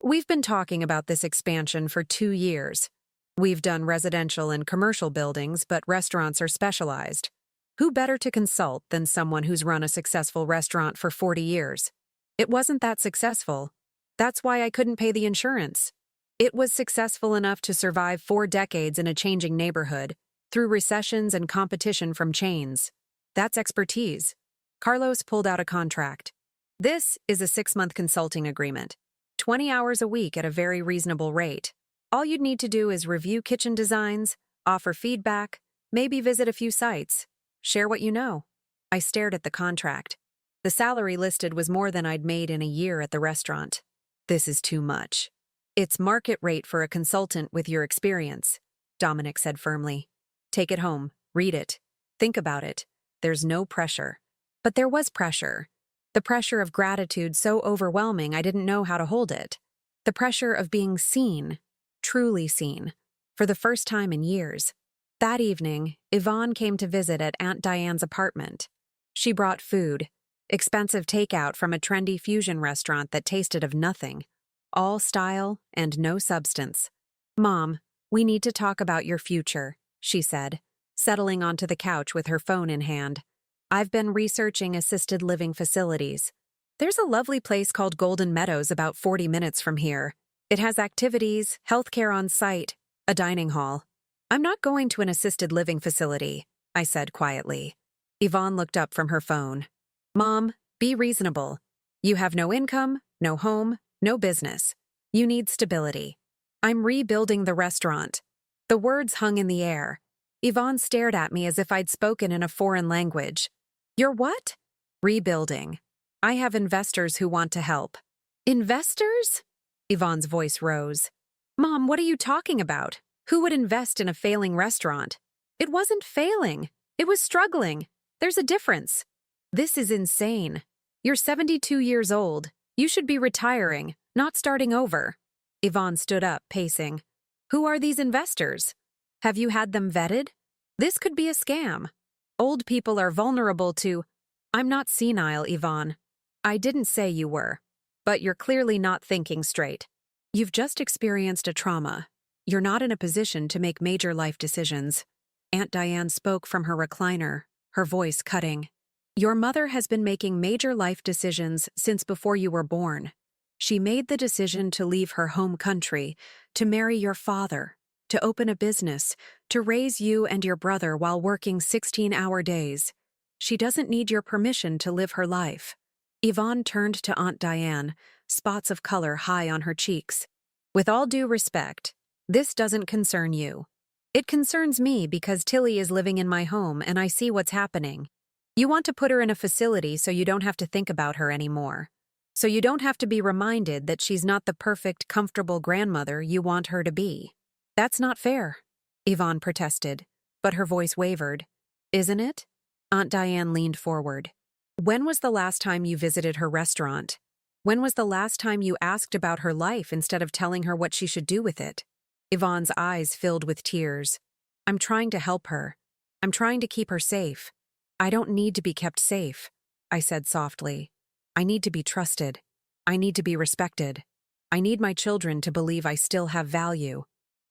"We've been talking about this expansion for 2 years. We've done residential and commercial buildings, but restaurants are specialized. Who better to consult than someone who's run a successful restaurant for 40 years? It wasn't that successful. That's why I couldn't pay the insurance. It was successful enough to survive 4 decades in a changing neighborhood, through recessions and competition from chains. That's expertise." Carlos pulled out a contract. "This is a 6-month consulting agreement. 20 hours a week at a very reasonable rate. All you'd need to do is review kitchen designs, offer feedback, maybe visit a few sites. Share what you know." I stared at the contract. The salary listed was more than I'd made in a year at the restaurant. "This is too much." "It's market rate for a consultant with your experience," Dominic said firmly. "Take it home, read it, think about it. There's no pressure." But there was pressure. The pressure of gratitude so overwhelming I didn't know how to hold it. The pressure of being seen, truly seen, for the first time in years. That evening, Yvonne came to visit at Aunt Diane's apartment. She brought food, expensive takeout from a trendy fusion restaurant that tasted of nothing. All style and no substance. "Mom, we need to talk about your future," she said, settling onto the couch with her phone in hand. "I've been researching assisted living facilities. There's a lovely place called Golden Meadows about 40 minutes from here. It has activities, healthcare on site, a dining hall." "I'm not going to an assisted living facility," I said quietly. Yvonne looked up from her phone. "Mom, be reasonable. You have no income, no home, no business. You need stability. I'm rebuilding the restaurant." The words hung in the air. Yvonne stared at me as if I'd spoken in a foreign language. "You're what?" "Rebuilding. I have investors who want to help." "Investors?" Yvonne's voice rose. "Mom, what are you talking about? Who would invest in a failing restaurant?" "It wasn't failing. It was struggling. There's a difference." "This is insane. You're 72 years old. You should be retiring, not starting over." Yvonne stood up, pacing. "Who are these investors? Have you had them vetted? This could be a scam. Old people are vulnerable to—" "I'm not senile, Yvonne. I didn't say you were. But you're clearly not thinking straight. You've just experienced a trauma. You're not in a position to make major life decisions." Aunt Diane spoke from her recliner, her voice cutting. "Your mother has been making major life decisions since before you were born. She made the decision to leave her home country, to marry your father, to open a business, to raise you and your brother while working 16-hour days. She doesn't need your permission to live her life. Yvonne turned to Aunt Diane, spots of color high on her cheeks. With all due respect, this doesn't concern you. It concerns me because Tilly is living in my home and I see what's happening. You want to put her in a facility so you don't have to think about her anymore. So you don't have to be reminded that she's not the perfect, comfortable grandmother you want her to be. That's not fair, Yvonne protested, but her voice wavered. Isn't it? Aunt Diane leaned forward. When was the last time you visited her restaurant? When was the last time you asked about her life instead of telling her what she should do with it? Yvonne's eyes filled with tears. I'm trying to help her. I'm trying to keep her safe. I don't need to be kept safe, I said softly. I need to be trusted. I need to be respected. I need my children to believe I still have value.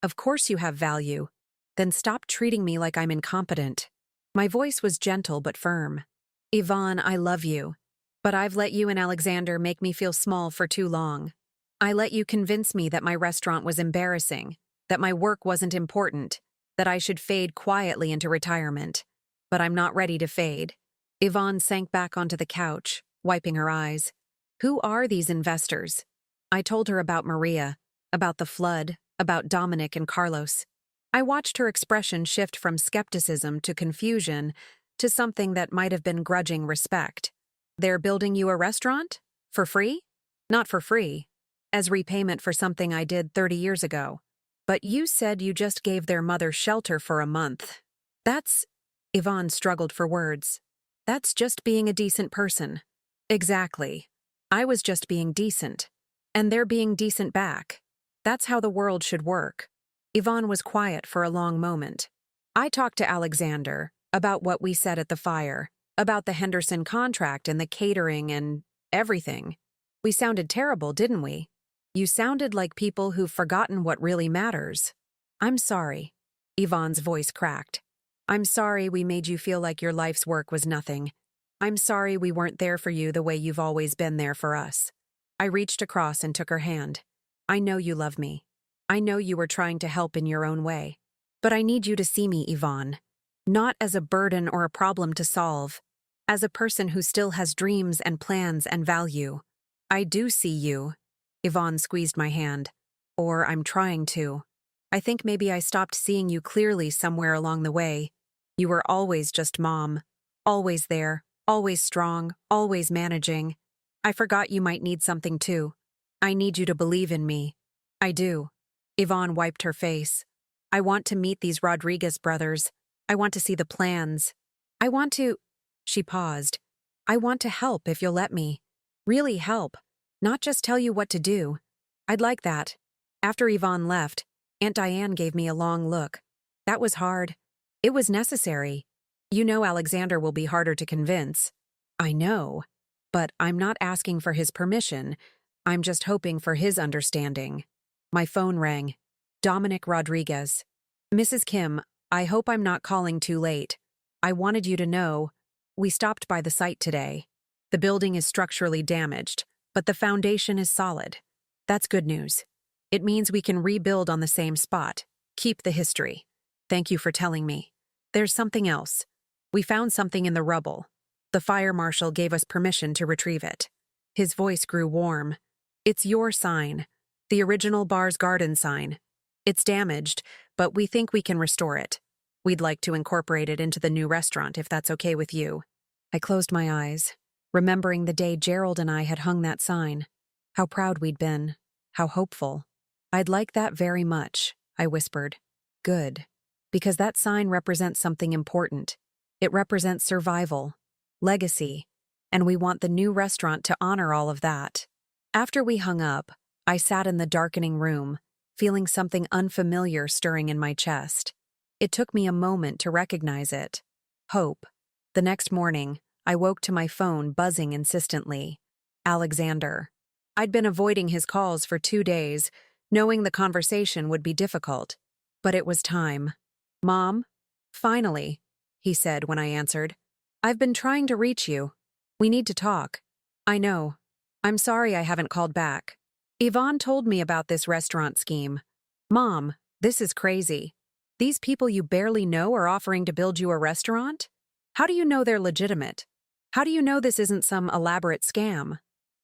Of course you have value. Then stop treating me like I'm incompetent. My voice was gentle but firm. Yvonne, I love you. But I've let you and Alexander make me feel small for too long. I let you convince me that my restaurant was embarrassing, that my work wasn't important, that I should fade quietly into retirement. But I'm not ready to fade. Yvonne sank back onto the couch, wiping her eyes. Who are these investors? I told her about Maria, about the flood, about Dominic and Carlos. I watched her expression shift from skepticism to confusion to something that might have been grudging respect. They're building you a restaurant? For free? Not for free. As repayment for something I did 30 years ago. But you said you just gave their mother shelter for a month. Yvonne struggled for words. That's just being a decent person. Exactly. I was just being decent. And they're being decent back. That's how the world should work. Yvonne was quiet for a long moment. I talked to Alexander about what we said at the fire, about the Henderson contract and the catering and everything. We sounded terrible, didn't we? You sounded like people who've forgotten what really matters. I'm sorry. Yvonne's voice cracked. I'm sorry we made you feel like your life's work was nothing. I'm sorry we weren't there for you the way you've always been there for us. I reached across and took her hand. I know you love me. I know you were trying to help in your own way. But I need you to see me, Yvonne. Not as a burden or a problem to solve. As a person who still has dreams and plans and value. I do see you. Yvonne squeezed my hand. Or I'm trying to. I think maybe I stopped seeing you clearly somewhere along the way. You were always just mom. Always there. Always strong. Always managing. I forgot you might need something too. I need you to believe in me. I do. Yvonne wiped her face. I want to meet these Rodriguez brothers. I want to see the plans. I want to... She paused. I want to help if you'll let me. Really help. Not just tell you what to do. I'd like that. After Yvonne left, Aunt Diane gave me a long look. That was hard. It was necessary. You know Alexander will be harder to convince. I know. But I'm not asking for his permission. I'm just hoping for his understanding. My phone rang. Dominic Rodriguez. Mrs. Kim, I hope I'm not calling too late. I wanted you to know. We stopped by the site today. The building is structurally damaged, but the foundation is solid. That's good news. It means we can rebuild on the same spot. Keep the history. Thank you for telling me. There's something else. We found something in the rubble. The fire marshal gave us permission to retrieve it. His voice grew warm. It's your sign. The original Bar's Garden sign. It's damaged, but we think we can restore it. We'd like to incorporate it into the new restaurant if that's okay with you. I closed my eyes, remembering the day Gerald and I had hung that sign. How proud we'd been. How hopeful. I'd like that very much, I whispered. Good. Because that sign represents something important. It represents survival, legacy, and we want the new restaurant to honor all of that. After we hung up, I sat in the darkening room, feeling something unfamiliar stirring in my chest. It took me a moment to recognize it. Hope. The next morning, I woke to my phone buzzing insistently. Alexander. I'd been avoiding his calls for 2 days, knowing the conversation would be difficult. But it was time. Mom? Finally, he said when I answered. I've been trying to reach you. We need to talk. I know. I'm sorry I haven't called back. Yvonne told me about this restaurant scheme. Mom, This is crazy. These people you barely know are offering to build you a restaurant? How do you know they're legitimate? How do you know this isn't some elaborate scam?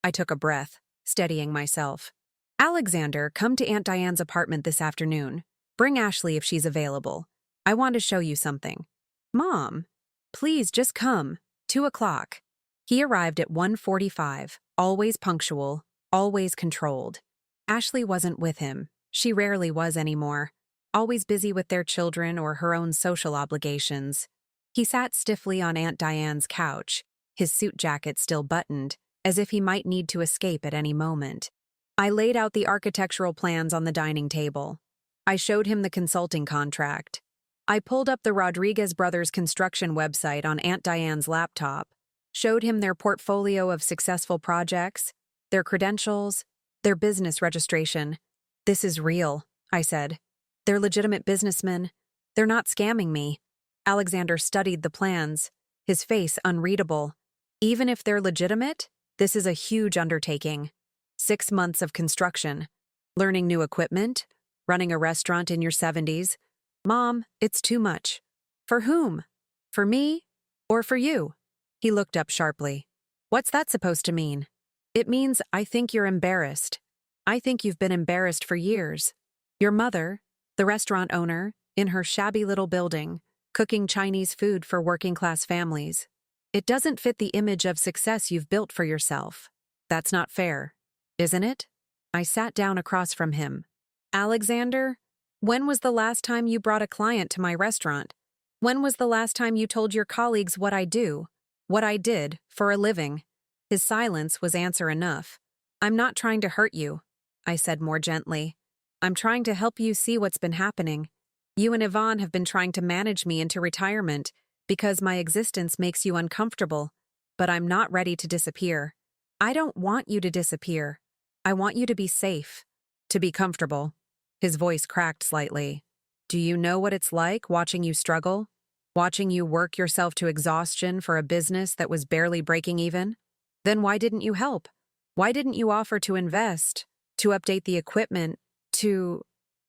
I took a breath, steadying myself. Alexander, come to Aunt Diane's apartment this afternoon. Bring Ashley if she's available. I want to show you something. Mom, please just come. 2 o'clock. He arrived at 1:45, always punctual, always controlled. Ashley wasn't with him. She rarely was anymore, always busy with their children or her own social obligations. He sat stiffly on Aunt Diane's couch, his suit jacket still buttoned, as if he might need to escape at any moment. I laid out the architectural plans on the dining table. I showed him the consulting contract. I pulled up the Rodriguez Brothers construction website on Aunt Diane's laptop, showed him their portfolio of successful projects, their credentials, their business registration. This is real, I said. They're legitimate businessmen. They're not scamming me. Alexander studied the plans, his face unreadable. Even if they're legitimate, this is a huge undertaking. 6 months of construction, learning new equipment, running a restaurant in your 70s. Mom, it's too much. For whom? For me? Or for you? He looked up sharply. What's that supposed to mean? It means I think you're embarrassed. I think you've been embarrassed for years. Your mother, the restaurant owner, in her shabby little building, cooking Chinese food for working-class families. It doesn't fit the image of success you've built for yourself. That's not fair, isn't it? I sat down across from him. Alexander, when was the last time you brought a client to my restaurant? When was the last time you told your colleagues what I do, what I did, for a living? His silence was answer enough. I'm not trying to hurt you, I said more gently. I'm trying to help you see what's been happening. You and Yvonne have been trying to manage me into retirement because my existence makes you uncomfortable, but I'm not ready to disappear. I don't want you to disappear. I want you to be safe, to be comfortable. His voice cracked slightly. Do you know what it's like watching you struggle? Watching you work yourself to exhaustion for a business that was barely breaking even? Then why didn't you help? Why didn't you offer to invest, to update the equipment, to...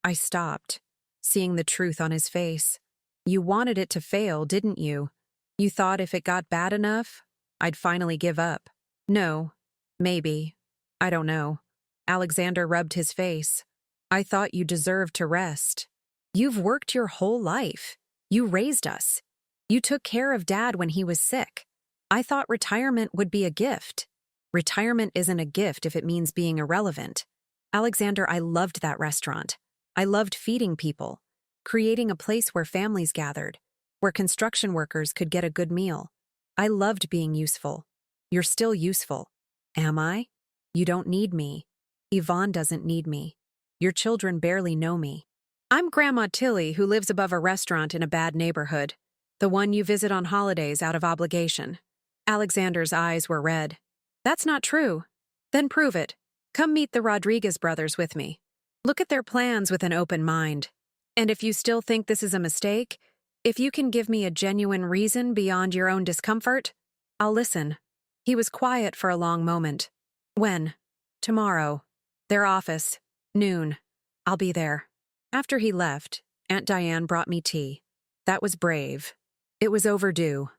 I stopped, seeing the truth on his face. You wanted it to fail, didn't you? You thought if it got bad enough, I'd finally give up. No, maybe. I don't know. Alexander rubbed his face. I thought you deserved to rest. You've worked your whole life. You raised us. You took care of Dad when he was sick. I thought retirement would be a gift. Retirement isn't a gift if it means being irrelevant. Alexander, I loved that restaurant. I loved feeding people, creating a place where families gathered, where construction workers could get a good meal. I loved being useful. You're still useful. Am I? You don't need me. Yvonne doesn't need me. Your children barely know me. I'm Grandma Tilly, who lives above a restaurant in a bad neighborhood, the one you visit on holidays out of obligation. Alexander's eyes were red. That's not true. Then prove it. Come meet the Rodriguez brothers with me. Look at their plans with an open mind. And if you still think this is a mistake, if you can give me a genuine reason beyond your own discomfort, I'll listen. He was quiet for a long moment. When? Tomorrow. Their office. Noon. I'll be there. After he left, Aunt Diane brought me tea. That was brave. It was overdue.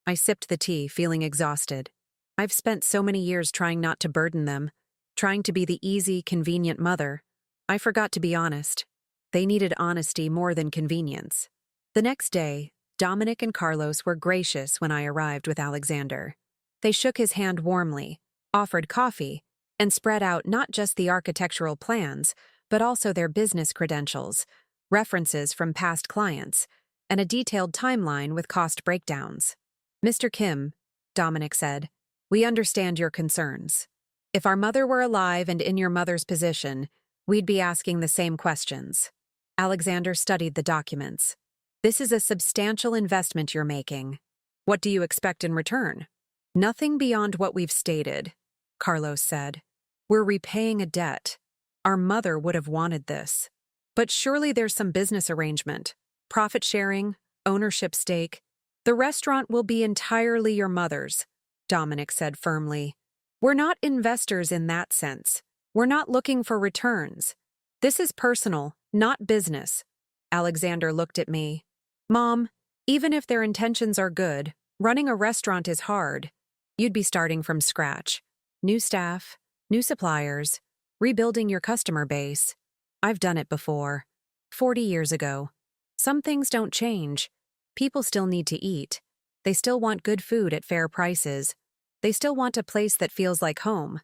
I sipped the tea, feeling exhausted. I've spent so many years trying not to burden them, trying to be the easy, convenient mother. I forgot to be honest. They needed honesty more than convenience. The next day, Dominic and Carlos were gracious when I arrived with Alexander. They shook his hand warmly, offered coffee, and spread out not just the architectural plans, but also their business credentials, references from past clients, and a detailed timeline with cost breakdowns. Mr. Kim, Dominic said, we understand your concerns. If our mother were alive and in your mother's position, we'd be asking the same questions. Alexander studied the documents. This is a substantial investment you're making. What do you expect in return? Nothing beyond what we've stated, Carlos said. We're repaying a debt. Our mother would have wanted this. But surely there's some business arrangement. Profit sharing, ownership stake. The restaurant will be entirely your mother's, Dominic said firmly. We're not investors in that sense. We're not looking for returns. This is personal, not business. Alexander looked at me. Mom, even if their intentions are good, running a restaurant is hard. You'd be starting from scratch. New staff, new suppliers, rebuilding your customer base. I've done it before. 40 years ago. Some things don't change. People still need to eat. They still want good food at fair prices. They still want a place that feels like home.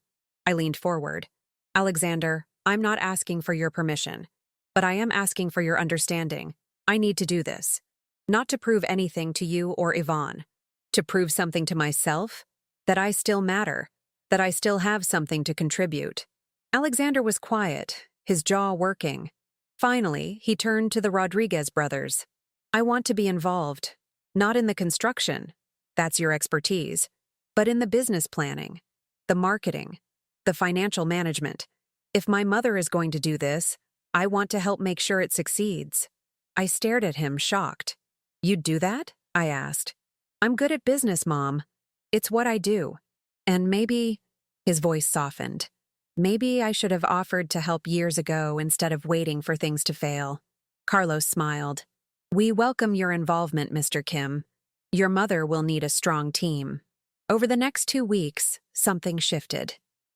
I leaned forward. Alexander, I'm not asking for your permission, but I am asking for your understanding. I need to do this. Not to prove anything to you or Yvonne. To prove something to myself, that I still matter, that I still have something to contribute. Alexander was quiet, his jaw working. Finally, he turned to the Rodriguez brothers. I want to be involved, not in the construction, that's your expertise, but in the business planning, the marketing, the financial management. If my mother is going to do this, I want to help make sure it succeeds. I stared at him, shocked. You'd do that? I asked. I'm good at business, Mom. It's what I do. And maybe, his voice softened, maybe I should have offered to help years ago instead of waiting for things to fail. Carlos smiled. We welcome your involvement, Mr. Kim. Your mother will need a strong team. Over the next 2 weeks, something shifted.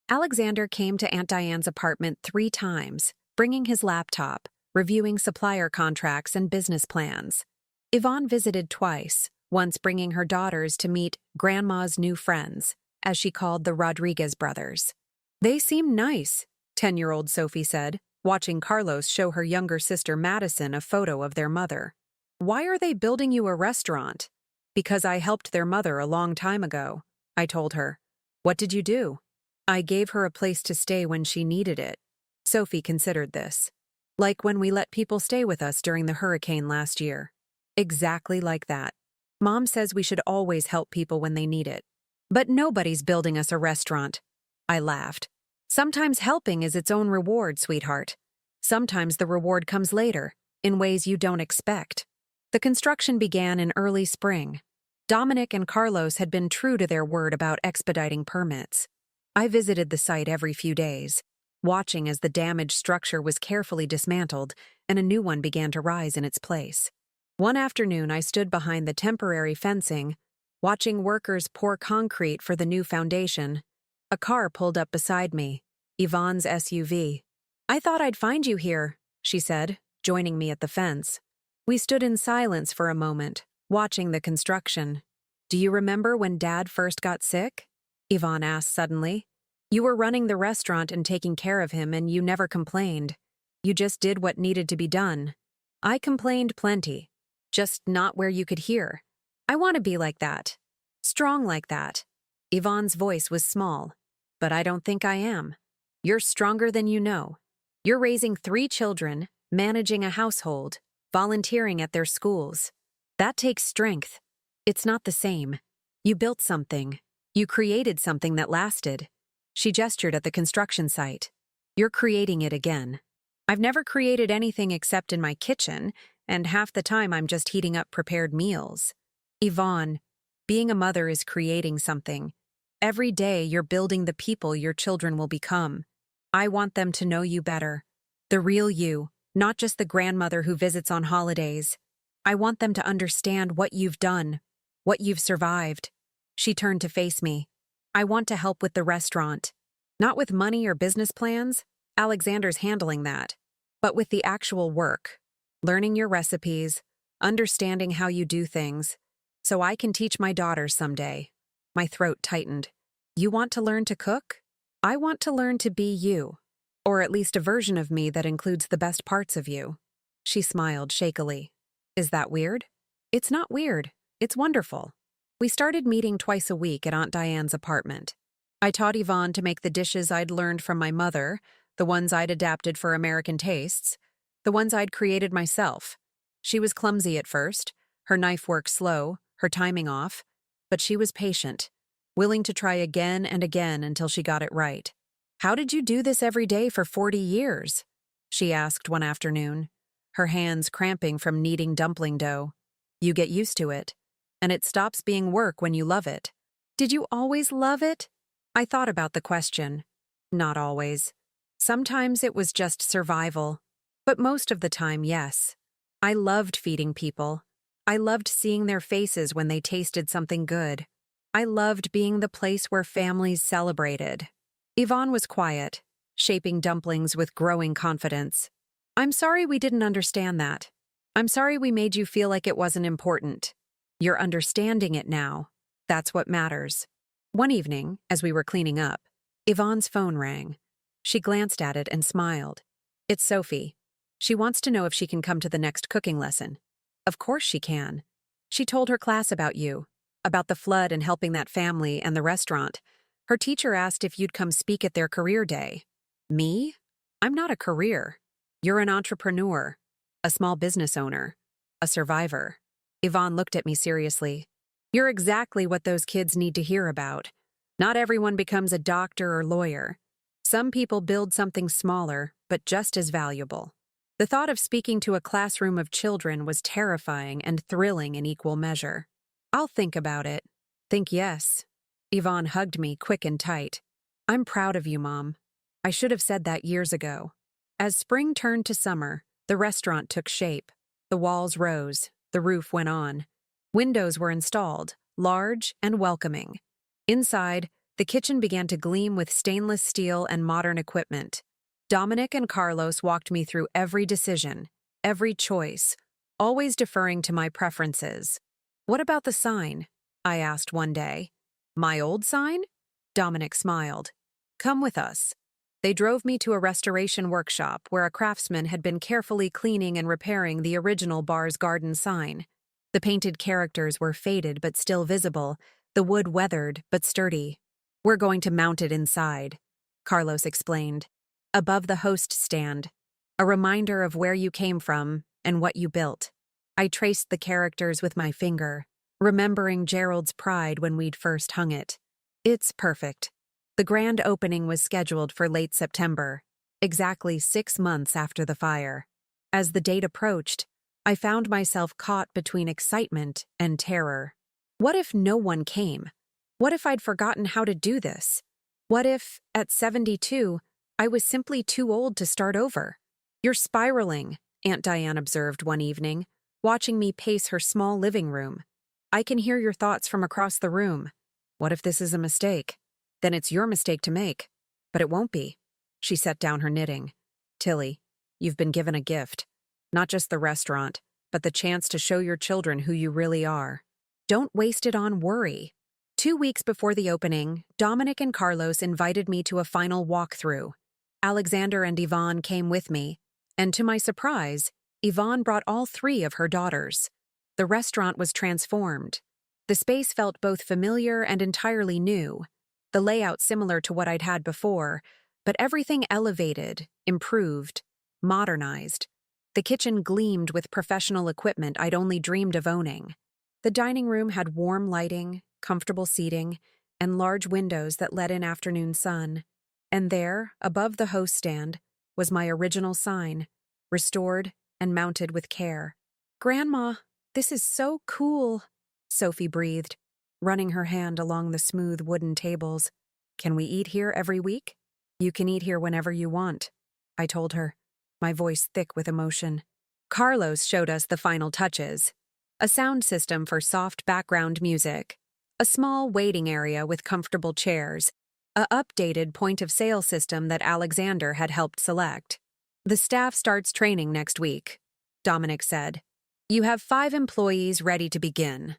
Alexander came to Aunt Diane's apartment 3 times, bringing his laptop, reviewing supplier contracts and business plans. Yvonne visited twice, once bringing her daughters to meet Grandma's new friends, as she called the Rodriguez brothers. They seem nice, 10-year-old Sophie said, watching Carlos show her younger sister Madison a photo of their mother. Why are they building you a restaurant? Because I helped their mother a long time ago, I told her. What did you do? I gave her a place to stay when she needed it. Sophie considered this. Like when we let people stay with us during the hurricane last year. Exactly like that. Mom says we should always help people when they need it. But nobody's building us a restaurant. I laughed. Sometimes helping is its own reward, sweetheart. Sometimes the reward comes later, in ways you don't expect. The construction began in early spring. Dominic and Carlos had been true to their word about expediting permits. I visited the site every few days, watching as the damaged structure was carefully dismantled and a new one began to rise in its place. One afternoon, I stood behind the temporary fencing, watching workers pour concrete for the new foundation. A car pulled up beside me, Yvonne's SUV. I thought I'd find you here, she said, joining me at the fence. We stood in silence for a moment, watching the construction. Do you remember when Dad first got sick? Yvonne asked suddenly. You were running the restaurant and taking care of him, and you never complained. You just did what needed to be done. I complained plenty, just not where you could hear. I want to be like that. Strong like that. Yvonne's voice was small, but I don't think I am. You're stronger than you know. You're raising 3 children, managing a household, volunteering at their schools. That takes strength. It's not the same. You built something. You created something that lasted. She gestured at the construction site. You're creating it again. I've never created anything except in my kitchen, and half the time I'm just heating up prepared meals. Yvonne, being a mother is creating something. Every day you're building the people your children will become. I want them to know you better. The real you, not just the grandmother who visits on holidays. I want them to understand what you've done, what you've survived. She turned to face me. I want to help with the restaurant. Not with money or business plans. Alexander's handling that. But with the actual work. Learning your recipes, understanding how you do things. So I can teach my daughters someday. My throat tightened. You want to learn to cook? I want to learn to be you. Or at least a version of me that includes the best parts of you. She smiled shakily. Is that weird? It's not weird. It's wonderful. We started meeting twice a week at Aunt Diane's apartment. I taught Yvonne to make the dishes I'd learned from my mother, the ones I'd adapted for American tastes, the ones I'd created myself. She was clumsy at first, her knife work slow, her timing off, but she was patient, willing to try again and again until she got it right. How did you do this every day for 40 years? She asked one afternoon, her hands cramping from kneading dumpling dough. You get used to it, and it stops being work when you love it. Did you always love it? I thought about the question. Not always. Sometimes it was just survival. But most of the time, yes. I loved feeding people. I loved seeing their faces when they tasted something good. I loved being the place where families celebrated. Yvonne was quiet, shaping dumplings with growing confidence. I'm sorry we didn't understand that. I'm sorry we made you feel like it wasn't important. You're understanding it now. That's what matters. One evening, as we were cleaning up, Yvonne's phone rang. She glanced at it and smiled. It's Sophie. She wants to know if she can come to the next cooking lesson. Of course she can. She told her class about you, about the flood and helping that family and the restaurant. Her teacher asked if you'd come speak at their career day. Me? I'm not a career. You're an entrepreneur, a small business owner, a survivor. Yvonne looked at me seriously. You're exactly what those kids need to hear about. Not everyone becomes a doctor or lawyer. Some people build something smaller, but just as valuable. The thought of speaking to a classroom of children was terrifying and thrilling in equal measure. I'll think about it. Think yes. Yvonne hugged me quick and tight. I'm proud of you, Mom. I should have said that years ago. As spring turned to summer, the restaurant took shape. The walls rose, the roof went on. Windows were installed, large and welcoming. Inside, the kitchen began to gleam with stainless steel and modern equipment. Dominic and Carlos walked me through every decision, every choice, always deferring to my preferences. What about the sign? I asked one day. My old sign? Dominic smiled. Come with us. They drove me to a restoration workshop where a craftsman had been carefully cleaning and repairing the original Bar's Garden sign. The painted characters were faded but still visible, the wood weathered but sturdy. We're going to mount it inside, Carlos explained. Above the host stand, a reminder of where you came from and what you built. I traced the characters with my finger, remembering Gerald's pride when we'd first hung it. It's perfect. The grand opening was scheduled for late September, exactly 6 months after the fire. As the date approached, I found myself caught between excitement and terror. What if no one came? What if I'd forgotten how to do this? What if, at 72, I was simply too old to start over? You're spiraling, Aunt Diane observed one evening, watching me pace her small living room. I can hear your thoughts from across the room. What if this is a mistake? Then it's your mistake to make. But it won't be. She set down her knitting. Tilly, you've been given a gift. Not just the restaurant, but the chance to show your children who you really are. Don't waste it on worry. 2 weeks before the opening, Dominic and Carlos invited me to a final walkthrough. Alexander and Yvonne came with me, and to my surprise, Yvonne brought all 3 of her daughters. The restaurant was transformed. The space felt both familiar and entirely new, the layout similar to what I'd had before, but everything elevated, improved, modernized. The kitchen gleamed with professional equipment I'd only dreamed of owning. The dining room had warm lighting, comfortable seating, and large windows that let in afternoon sun. And there, above the host stand, was my original sign, restored and mounted with care. Grandma, this is so cool, Sophie breathed, running her hand along the smooth wooden tables. Can we eat here every week? You can eat here whenever you want, I told her, my voice thick with emotion. Carlos showed us the final touches. A sound system for soft background music, a small waiting area with comfortable chairs, a updated point-of-sale system that Alexander had helped select. The staff starts training next week, Dominic said. You have 5 employees ready to begin.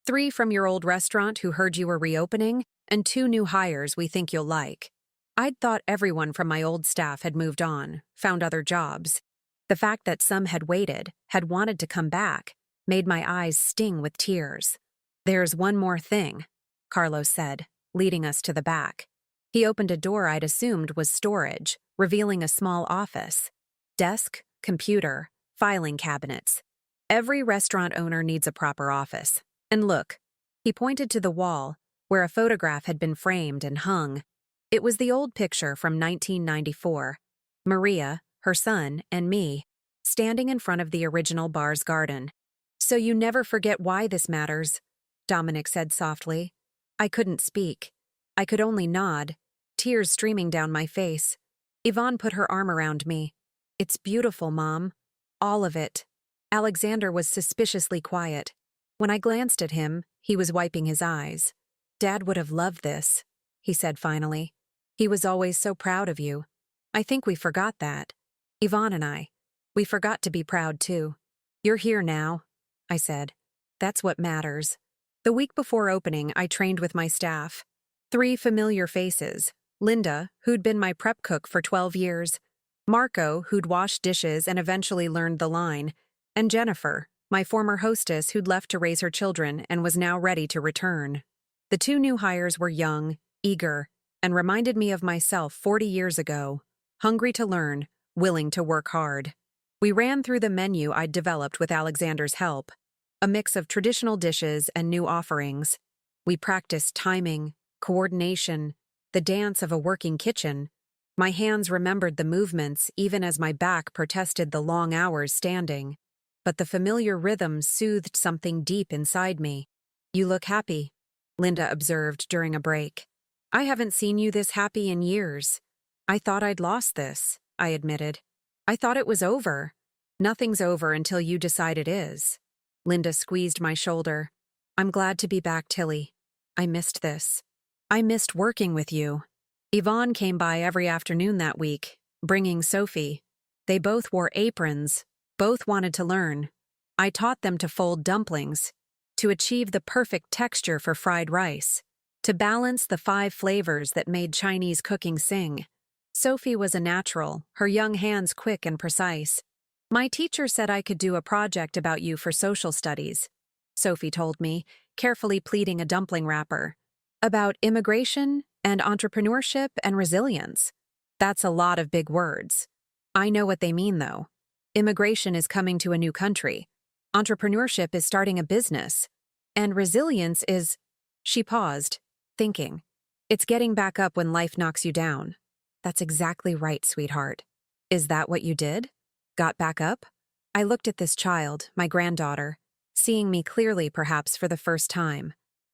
3 from your old restaurant who heard you were reopening, and 2 new hires we think you'll like. I'd thought everyone from my old staff had moved on, found other jobs. The fact that some had waited, had wanted to come back, made my eyes sting with tears. There's one more thing, Carlos said, leading us to the back. He opened a door I'd assumed was storage, revealing a small office. Desk, computer, filing cabinets. Every restaurant owner needs a proper office. And look, he pointed to the wall, where a photograph had been framed and hung. It was the old picture from 1994. Maria, her son, and me, standing in front of the original Bar's Garden. So you never forget why this matters, Dominic said softly. I couldn't speak. I could only nod, tears streaming down my face. Yvonne put her arm around me. It's beautiful, Mom. All of it. Alexander was suspiciously quiet. When I glanced at him, he was wiping his eyes. Dad would have loved this, he said finally. He was always so proud of you. I think we forgot that. Yvonne and I. We forgot to be proud too. You're here now, I said. That's what matters. The week before opening, I trained with my staff. 3 familiar faces. Linda, who'd been my prep cook for 12 years. Marco, who'd washed dishes and eventually learned the line. And Jennifer, my former hostess who'd left to raise her children and was now ready to return. The 2 new hires were young, eager, and reminded me of myself 40 years ago. Hungry to learn, willing to work hard. We ran through the menu I'd developed with Alexander's help. A mix of traditional dishes and new offerings. We practiced timing, coordination, the dance of a working kitchen. My hands remembered the movements even as my back protested the long hours standing. But the familiar rhythm soothed something deep inside me. You look happy, Linda observed during a break. I haven't seen you this happy in years. I thought I'd lost this, I admitted. I thought it was over. Nothing's over until you decide it is. Linda squeezed my shoulder. I'm glad to be back, Tilly. I missed this. I missed working with you. Yvonne came by every afternoon that week, bringing Sophie. They both wore aprons, both wanted to learn. I taught them to fold dumplings, to achieve the perfect texture for fried rice, to balance the 5 flavors that made Chinese cooking sing. Sophie was a natural, her young hands quick and precise. My teacher said I could do a project about you for social studies, Sophie told me, carefully pleating a dumpling wrapper. About immigration and entrepreneurship and resilience. That's a lot of big words. I know what they mean, though. Immigration is coming to a new country. Entrepreneurship is starting a business. And resilience is… She paused, thinking. It's getting back up when life knocks you down. That's exactly right, sweetheart. Is that what you did? Got back up? I looked at this child, my granddaughter, seeing me clearly perhaps for the first time.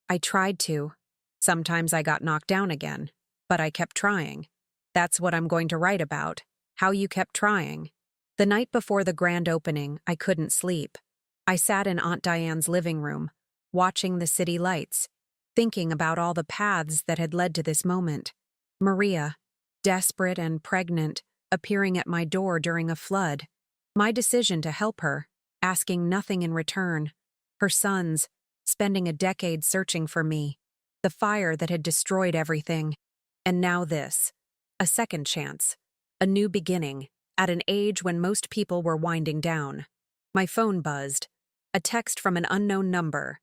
I tried to. Sometimes I got knocked down again, but I kept trying. That's what I'm going to write about, how you kept trying. The night before the grand opening, I couldn't sleep. I sat in Aunt Diane's living room, watching the city lights, thinking about all the paths that had led to this moment. Maria, desperate and pregnant, appearing at my door during a flood. My decision to help her, asking nothing in return. Her sons, spending a decade searching for me. The fire that had destroyed everything. And now this. A second chance. A new beginning, at an age when most people were winding down. My phone buzzed. A text from an unknown number.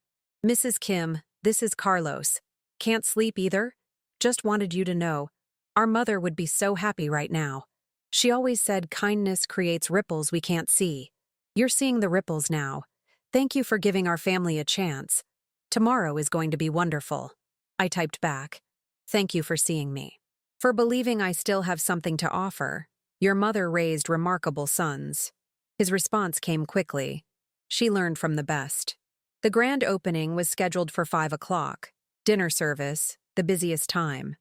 Mrs. Kim, this is Carlos. Can't sleep either? Just wanted you to know. Our mother would be so happy right now. She always said kindness creates ripples we can't see. You're seeing the ripples now. Thank you for giving our family a chance. Tomorrow is going to be wonderful. I typed back. Thank you for seeing me. For believing I still have something to offer. Your mother raised remarkable sons. His response came quickly. She learned from the best. The grand opening was scheduled for 5 o'clock. Dinner service, the busiest time.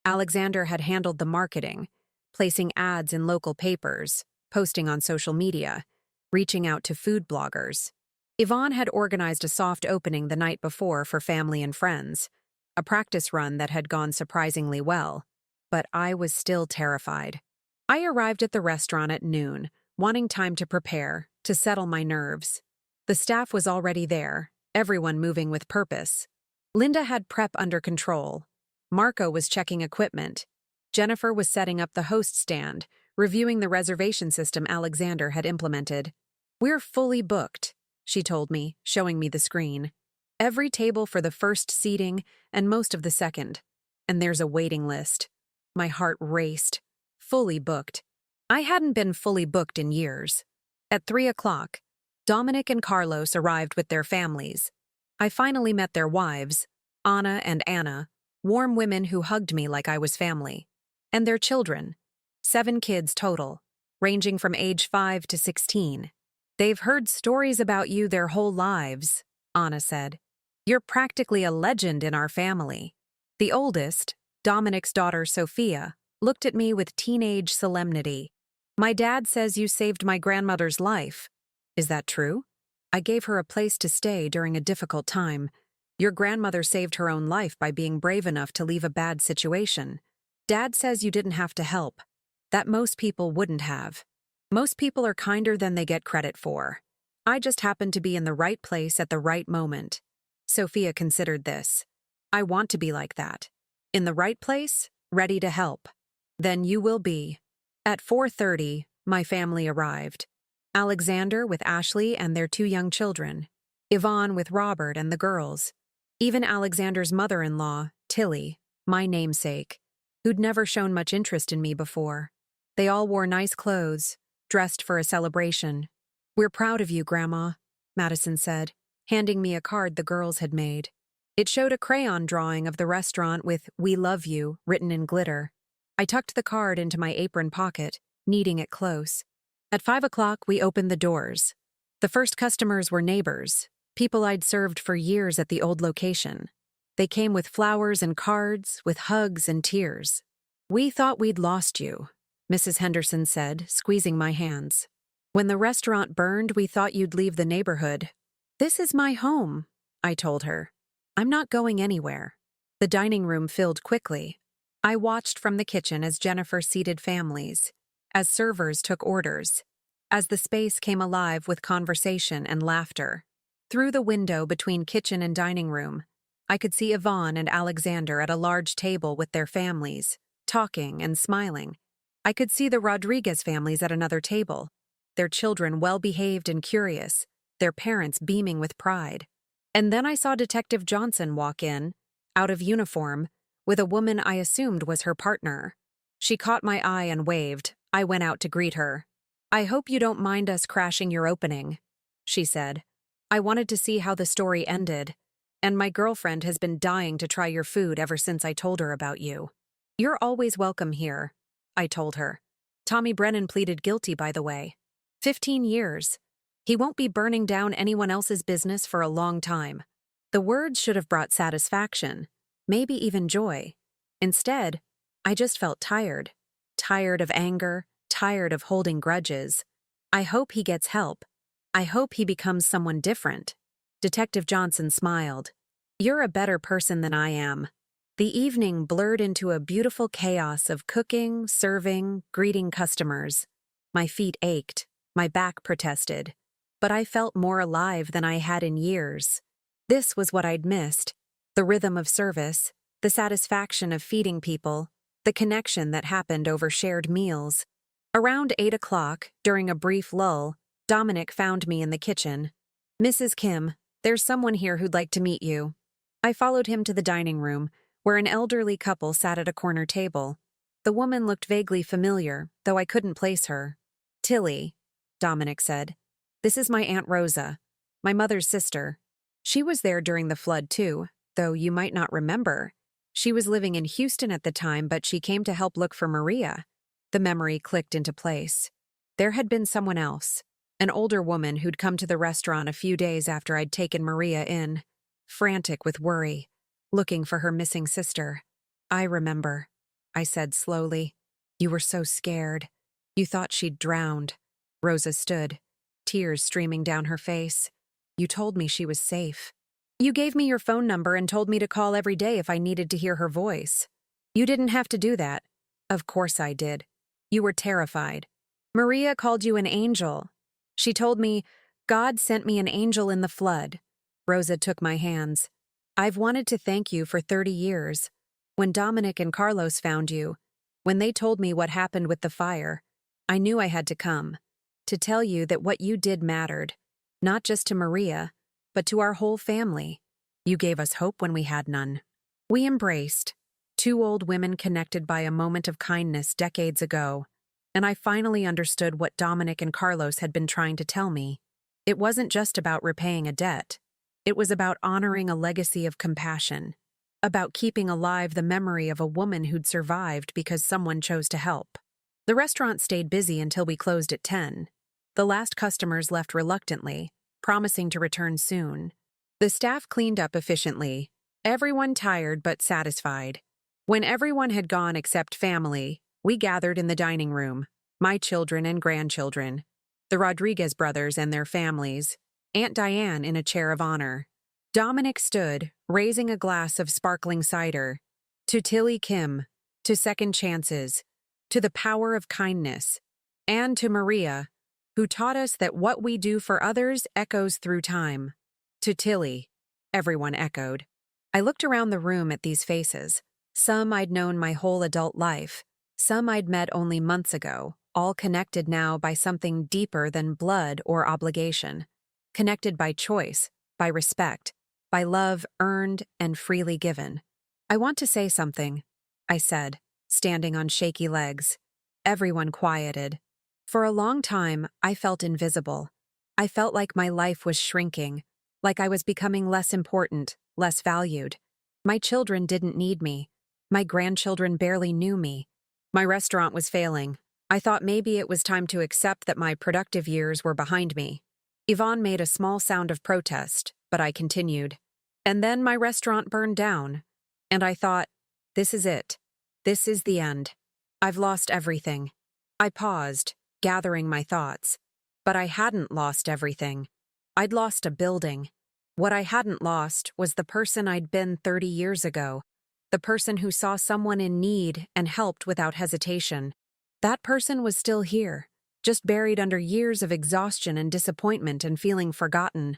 Alexander had handled the marketing, placing ads in local papers, posting on social media, reaching out to food bloggers. Yvonne had organized a soft opening the night before for family and friends, a practice run that had gone surprisingly well, but I was still terrified. I arrived at the restaurant at noon, wanting time to prepare, to settle my nerves. The staff was already there, everyone moving with purpose. Linda had prep under control. Marco was checking equipment. Jennifer was setting up the host stand, reviewing the reservation system Alexander had implemented. We're fully booked, she told me, showing me the screen. Every table for the first seating and most of the second. And there's a waiting list. My heart raced. Fully booked. I hadn't been fully booked in years. At 3 o'clock, Dominic and Carlos arrived with their families. I finally met their wives, Anna and Anna, warm women who hugged me like I was family. And their children, 7 kids total, ranging from age 5 to 16. They've heard stories about you their whole lives, Anna said. You're practically a legend in our family. The oldest, Dominic's daughter Sophia, looked at me with teenage solemnity. My dad says you saved my grandmother's life. Is that true? I gave her a place to stay during a difficult time. Your grandmother saved her own life by being brave enough to leave a bad situation. Dad says you didn't have to help. That most people wouldn't have. Most people are kinder than they get credit for. I just happened to be in the right place at the right moment. Sophia considered this. I want to be like that. In the right place, ready to help. Then you will be. At 4:30, my family arrived. Alexander with Ashley and their 2 young children. Yvonne with Robert and the girls. Even Alexander's mother-in-law, Tilly, my namesake, who'd never shown much interest in me before. They all wore nice clothes, dressed for a celebration. We're proud of you, Grandma, Madison said, handing me a card the girls had made. It showed a crayon drawing of the restaurant with "We love you" written in glitter. I tucked the card into my apron pocket, kneading it close. At 5 o'clock, we opened the doors. The first customers were neighbors, people I'd served for years at the old location. They came with flowers and cards, with hugs and tears. We thought we'd lost you, Mrs. Henderson said, squeezing my hands. When the restaurant burned, we thought you'd leave the neighborhood. This is my home, I told her. I'm not going anywhere. The dining room filled quickly. I watched from the kitchen as Jennifer seated families, as servers took orders, as the space came alive with conversation and laughter. Through the window between kitchen and dining room, I could see Yvonne and Alexander at a large table with their families, talking and smiling. I could see the Rodriguez families at another table, their children well-behaved and curious, their parents beaming with pride. And then I saw Detective Johnson walk in, out of uniform, with a woman I assumed was her partner. She caught my eye and waved. I went out to greet her. I hope you don't mind us crashing your opening, she said. I wanted to see how the story ended, and my girlfriend has been dying to try your food ever since I told her about you. You're always welcome here, I told her. Tommy Brennan pleaded guilty, by the way. 15 years. He won't be burning down anyone else's business for a long time. The words should have brought satisfaction, maybe even joy. Instead, I just felt tired. Tired of anger, tired of holding grudges. I hope he gets help. I hope he becomes someone different. Detective Johnson smiled. You're a better person than I am. The evening blurred into a beautiful chaos of cooking, serving, greeting customers. My feet ached, my back protested, but I felt more alive than I had in years. This was what I'd missed. The rhythm of service, the satisfaction of feeding people, the connection that happened over shared meals. Around 8 o'clock, during a brief lull, Dominic found me in the kitchen. Mrs. Kim, there's someone here who'd like to meet you. I followed him to the dining room, where an elderly couple sat at a corner table. The woman looked vaguely familiar, though I couldn't place her. Tilly, Dominic said. This is my Aunt Rosa, my mother's sister. She was there during the flood too, though you might not remember. She was living in Houston at the time, but she came to help look for Maria. The memory clicked into place. There had been someone else, an older woman who'd come to the restaurant a few days after I'd taken Maria in, frantic with worry, looking for her missing sister. I remember, I said slowly. You were so scared. You thought she'd drowned. Rosa stood, tears streaming down her face. You told me she was safe. You gave me your phone number and told me to call every day if I needed to hear her voice. You didn't have to do that. Of course I did. You were terrified. Maria called you an angel. She told me, God sent me an angel in the flood. Rosa took my hands. I've wanted to thank you for 30 years. When Dominic and Carlos found you, when they told me what happened with the fire, I knew I had to come, to tell you that what you did mattered, not just to Maria, but to our whole family. You gave us hope when we had none. We embraced, 2 old women connected by a moment of kindness decades ago, and I finally understood what Dominic and Carlos had been trying to tell me. It wasn't just about repaying a debt. It was about honoring a legacy of compassion, about keeping alive the memory of a woman who'd survived because someone chose to help. The restaurant stayed busy until we closed at 10. The last customers left reluctantly, promising to return soon. The staff cleaned up efficiently, everyone tired but satisfied. When everyone had gone except family, we gathered in the dining room, my children and grandchildren, the Rodriguez brothers and their families, Aunt Diane in a chair of honor. Dominic stood, raising a glass of sparkling cider. To Tilly Kim, to second chances, to the power of kindness, and to Maria, who taught us that what we do for others echoes through time. To Tilly, everyone echoed. I looked around the room at these faces. Some I'd known my whole adult life, some I'd met only months ago, all connected now by something deeper than blood or obligation. Connected by choice, by respect, by love earned and freely given. I want to say something, I said, standing on shaky legs. Everyone quieted. For a long time, I felt invisible. I felt like my life was shrinking, like I was becoming less important, less valued. My children didn't need me. My grandchildren barely knew me. My restaurant was failing. I thought maybe it was time to accept that my productive years were behind me. Yvonne made a small sound of protest, but I continued. And then my restaurant burned down. And I thought, this is it. This is the end. I've lost everything. I paused, gathering my thoughts. But I hadn't lost everything. I'd lost a building. What I hadn't lost was the person I'd been 30 years ago. The person who saw someone in need and helped without hesitation. That person was still here, just buried under years of exhaustion and disappointment and feeling forgotten.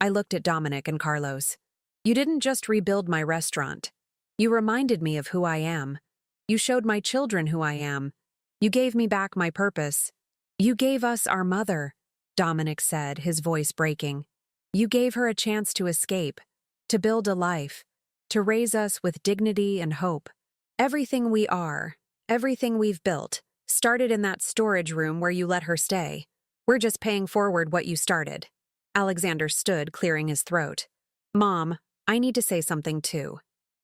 I looked at Dominic and Carlos. You didn't just rebuild my restaurant. You reminded me of who I am. You showed my children who I am. You gave me back my purpose. You gave us our mother, Dominic said, his voice breaking. You gave her a chance to escape, to build a life, to raise us with dignity and hope. Everything we are, everything we've built, started in that storage room where you let her stay. We're just paying forward what you started. Alexander stood, clearing his throat. Mom, I need to say something too.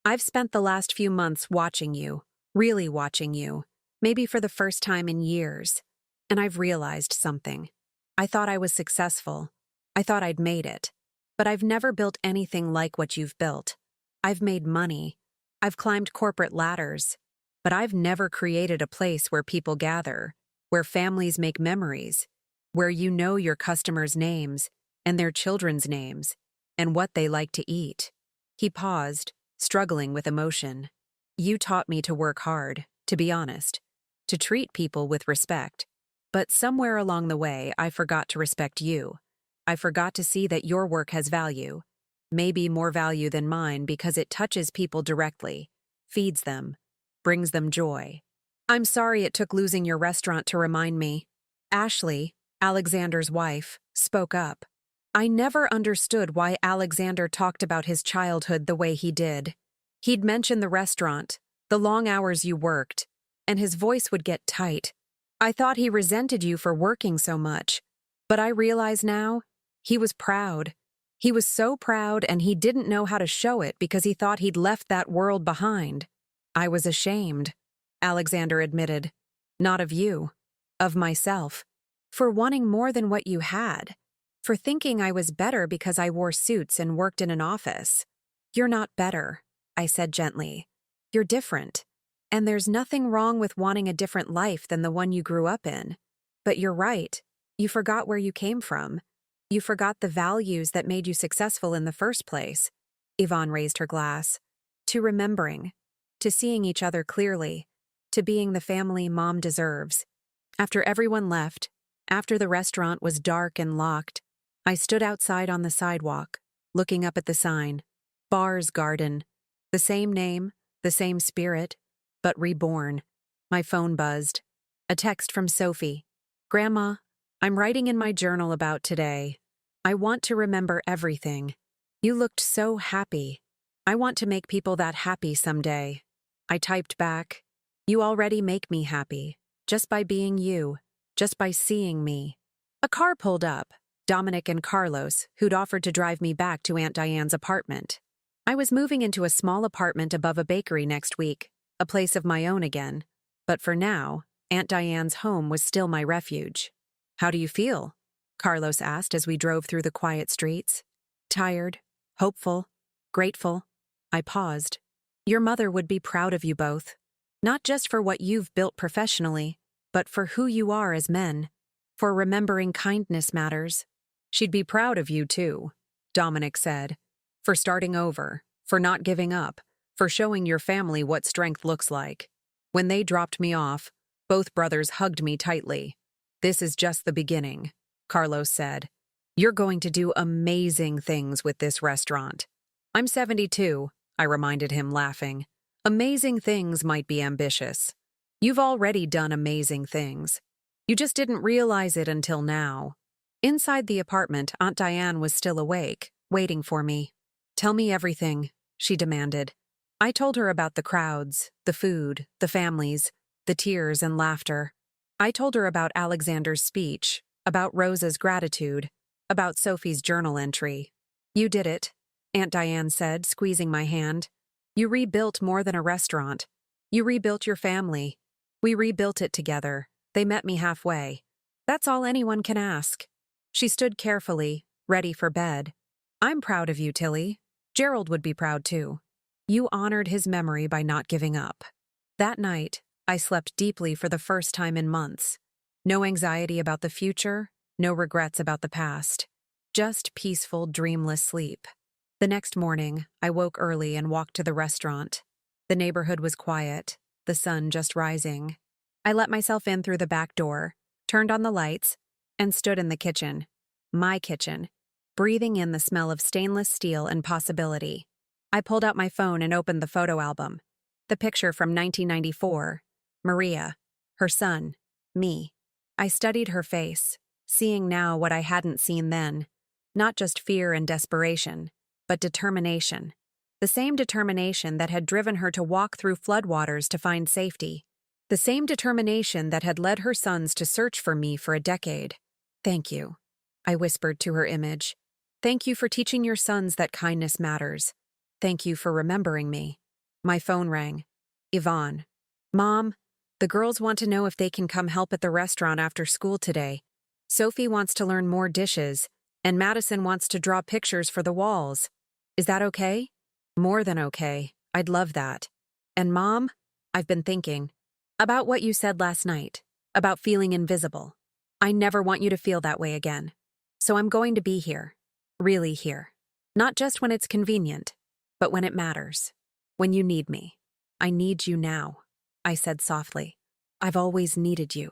I've spent the last few months watching you, really watching you, maybe for the first time in years. And I've realized something. I thought I was successful. I thought I'd made it. But I've never built anything like what you've built. I've made money. I've climbed corporate ladders. But I've never created a place where people gather, where families make memories, where you know your customers' names and their children's names and what they like to eat. He paused, struggling with emotion. You taught me to work hard, to be honest, to treat people with respect. But somewhere along the way, I forgot to respect you. I forgot to see that your work has value. Maybe more value than mine because it touches people directly, feeds them, brings them joy. I'm sorry it took losing your restaurant to remind me. Ashley, Alexander's wife, spoke up. I never understood why Alexander talked about his childhood the way he did. He'd mention the restaurant, the long hours you worked, and his voice would get tight. I thought he resented you for working so much. But I realize now, he was proud. He was so proud and he didn't know how to show it because he thought he'd left that world behind. I was ashamed, Alexander admitted. Not of you, of myself. For wanting more than what you had. For thinking I was better because I wore suits and worked in an office. You're not better, I said gently. You're different. And there's nothing wrong with wanting a different life than the one you grew up in. But you're right. You forgot where you came from. You forgot the values that made you successful in the first place. Yvonne raised her glass. To remembering. To seeing each other clearly. To being the family Mom deserves. After everyone left, after the restaurant was dark and locked, I stood outside on the sidewalk, looking up at the sign. Bar's Garden. The same name, the same spirit, but reborn. My phone buzzed. A text from Sophie. Grandma, I'm writing in my journal about today. I want to remember everything. You looked so happy. I want to make people that happy someday. I typed back. You already make me happy. Just by being you. Just by seeing me. A car pulled up. Dominic and Carlos, who'd offered to drive me back to Aunt Diane's apartment. I was moving into a small apartment above a bakery next week, a place of my own again. But for now, Aunt Diane's home was still my refuge. How do you feel? Carlos asked as we drove through the quiet streets. Tired, hopeful, grateful. I paused. Your mother would be proud of you both. Not just for what you've built professionally, but for who you are as men, for remembering kindness matters. She'd be proud of you too, Dominic said, for starting over, for not giving up, for showing your family what strength looks like. When they dropped me off, both brothers hugged me tightly. This is just the beginning, Carlos said. You're going to do amazing things with this restaurant. I'm 72, I reminded him, laughing. Amazing things might be ambitious. You've already done amazing things. You just didn't realize it until now. Inside the apartment, Aunt Diane was still awake, waiting for me. Tell me everything, she demanded. I told her about the crowds, the food, the families, the tears and laughter. I told her about Alexander's speech, about Rosa's gratitude, about Sophie's journal entry. You did it, Aunt Diane said, squeezing my hand. You rebuilt more than a restaurant. You rebuilt your family. We rebuilt it together. They met me halfway. That's all anyone can ask. She stood carefully, ready for bed. I'm proud of you, Tilly. Gerald would be proud too. You honored his memory by not giving up. That night, I slept deeply for the first time in months. No anxiety about the future, no regrets about the past. Just peaceful, dreamless sleep. The next morning, I woke early and walked to the restaurant. The neighborhood was quiet, the sun just rising. I let myself in through the back door, turned on the lights, and stood in the kitchen. My kitchen, breathing in the smell of stainless steel and possibility. I pulled out my phone and opened the photo album. The picture from 1994, Maria, her son, me. I studied her face, seeing now what I hadn't seen then. Not just fear and desperation, but determination. The same determination that had driven her to walk through floodwaters to find safety. The same determination that had led her sons to search for me for a decade. Thank you, I whispered to her image. Thank you for teaching your sons that kindness matters. Thank you for remembering me. My phone rang. Yvonne. Mom, the girls want to know if they can come help at the restaurant after school today. Sophie wants to learn more dishes, and Madison wants to draw pictures for the walls. Is that okay? More than okay. I'd love that. And Mom, I've been thinking about what you said last night, about feeling invisible. I never want you to feel that way again. So I'm going to be here. Really here. Not just when it's convenient, but when it matters. When you need me. I need you now, I said softly. I've always needed you.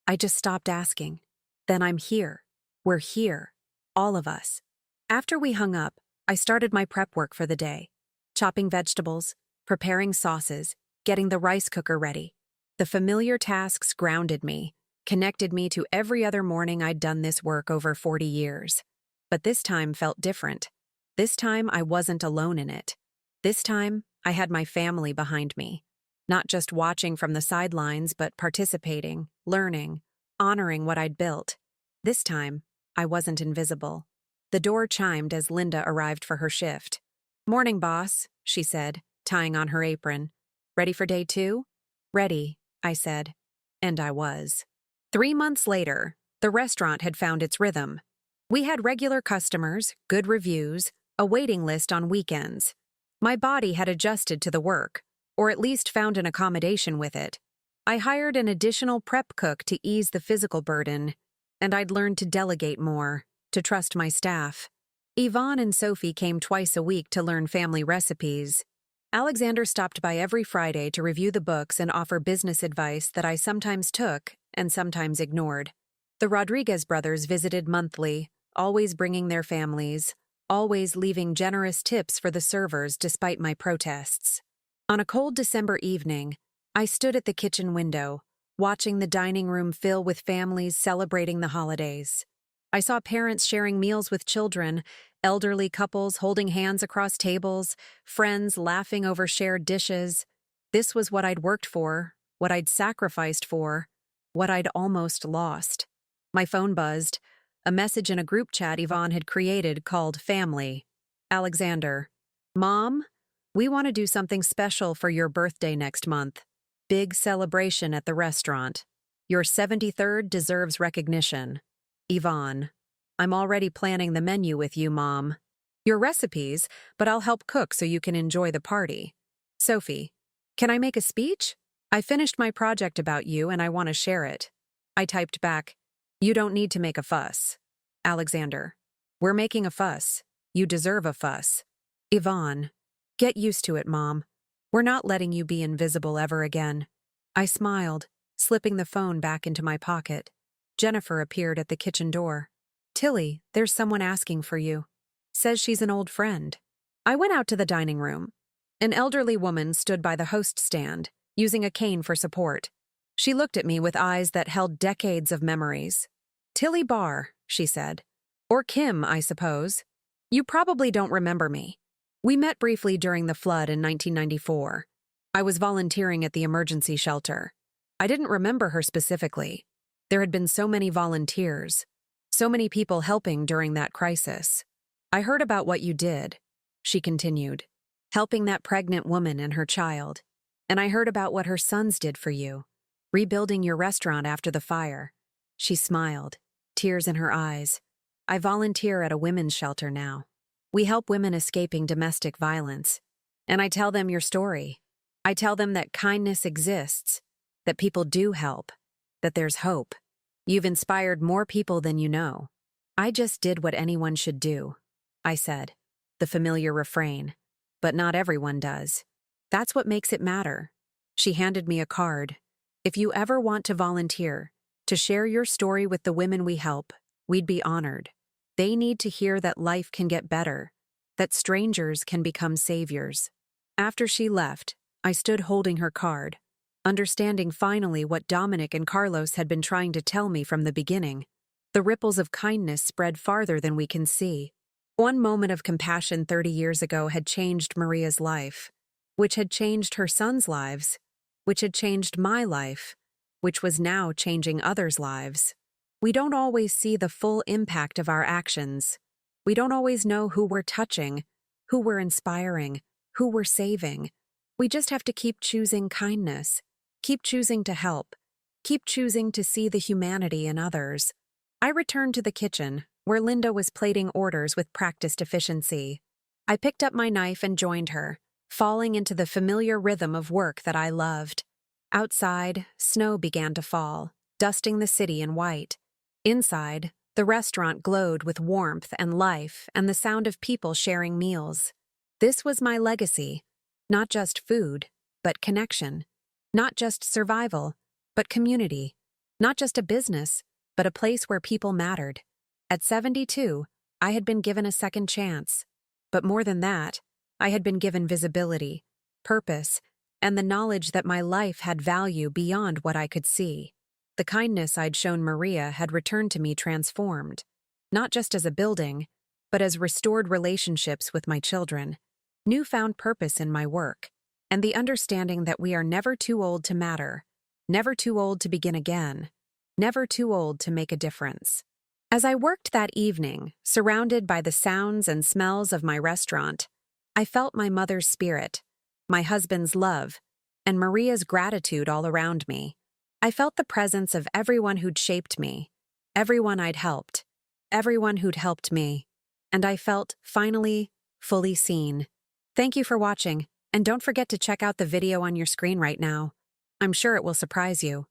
I just stopped asking. Then I'm here. We're here. All of us. After we hung up, I started my prep work for the day. Chopping vegetables, preparing sauces, getting the rice cooker ready. The familiar tasks grounded me, connected me to every other morning I'd done this work over 40 years. But this time felt different. This time I wasn't alone in it. This time I had my family behind me. Not just watching from the sidelines, but participating, learning, honoring what I'd built. This time, I wasn't invisible. The door chimed as Linda arrived for her shift. Morning, boss, she said, tying on her apron. Ready for day 2? Ready, I said. And I was. 3 months later, the restaurant had found its rhythm. We had regular customers, good reviews, a waiting list on weekends. My body had adjusted to the work, or at least found an accommodation with it. I hired an additional prep cook to ease the physical burden, and I'd learned to delegate more, to trust my staff. Yvonne and Sophie came twice a week to learn family recipes. Alexander stopped by every Friday to review the books and offer business advice that I sometimes took and sometimes ignored. The Rodriguez brothers visited monthly, always bringing their families, always leaving generous tips for the servers despite my protests. On a cold December evening, I stood at the kitchen window, watching the dining room fill with families celebrating the holidays. I saw parents sharing meals with children, elderly couples holding hands across tables, friends laughing over shared dishes. This was what I'd worked for, what I'd sacrificed for, what I'd almost lost. My phone buzzed. A message in a group chat Yvonne had created called Family. Alexander. Mom, we want to do something special for your birthday next month. Big celebration at the restaurant. Your 73rd deserves recognition. Yvonne. I'm already planning the menu with you, Mom. Your recipes, but I'll help cook so you can enjoy the party. Sophie. Can I make a speech? I finished my project about you and I want to share it. I typed back, "You don't need to make a fuss." Alexander, "We're making a fuss. You deserve a fuss." Yvonne, "Get used to it, Mom. We're not letting you be invisible ever again." I smiled, slipping the phone back into my pocket. Jennifer appeared at the kitchen door. "Tilly, there's someone asking for you. Says she's an old friend." I went out to the dining room. An elderly woman stood by the host stand, using a cane for support. She looked at me with eyes that held decades of memories. "Tilly Barr," she said. "Or Kim, I suppose. You probably don't remember me. We met briefly during the flood in 1994. I was volunteering at the emergency shelter. I didn't remember her specifically. There had been so many volunteers, so many people helping during that crisis. I heard about what you did," she continued, "helping that pregnant woman and her child. And I heard about what her sons did for you, rebuilding your restaurant after the fire." She smiled, tears in her eyes. "I volunteer at a women's shelter now. We help women escaping domestic violence. And I tell them your story. I tell them that kindness exists, that people do help, that there's hope. You've inspired more people than you know." "I just did what anyone should do," I said, the familiar refrain. "But not everyone does. That's what makes it matter." She handed me a card. "If you ever want to volunteer, to share your story with the women we help, we'd be honored. They need to hear that life can get better, that strangers can become saviors." After she left, I stood holding her card, understanding finally what Dominic and Carlos had been trying to tell me from the beginning. The ripples of kindness spread farther than we can see. One moment of compassion 30 years ago had changed Maria's life, which had changed her sons' lives, which had changed my life, which was now changing others' lives. We don't always see the full impact of our actions. We don't always know who we're touching, who we're inspiring, who we're saving. We just have to keep choosing kindness, keep choosing to help, keep choosing to see the humanity in others. I returned to the kitchen, where Linda was plating orders with practiced efficiency. I picked up my knife and joined her, falling into the familiar rhythm of work that I loved. Outside, snow began to fall, dusting the city in white. Inside, the restaurant glowed with warmth and life and the sound of people sharing meals. This was my legacy. Not just food, but connection. Not just survival, but community. Not just a business, but a place where people mattered. At 72, I had been given a second chance. But more than that, I had been given visibility, purpose, and the knowledge that my life had value beyond what I could see. The kindness I'd shown Maria had returned to me transformed, not just as a building, but as restored relationships with my children, newfound purpose in my work, and the understanding that we are never too old to matter, never too old to begin again, never too old to make a difference. As I worked that evening, surrounded by the sounds and smells of my restaurant, I felt my mother's spirit, my husband's love, and Maria's gratitude all around me. I felt the presence of everyone who'd shaped me, everyone I'd helped, everyone who'd helped me, and I felt, finally, fully seen. Thank you for watching, and don't forget to check out the video on your screen right now. I'm sure it will surprise you.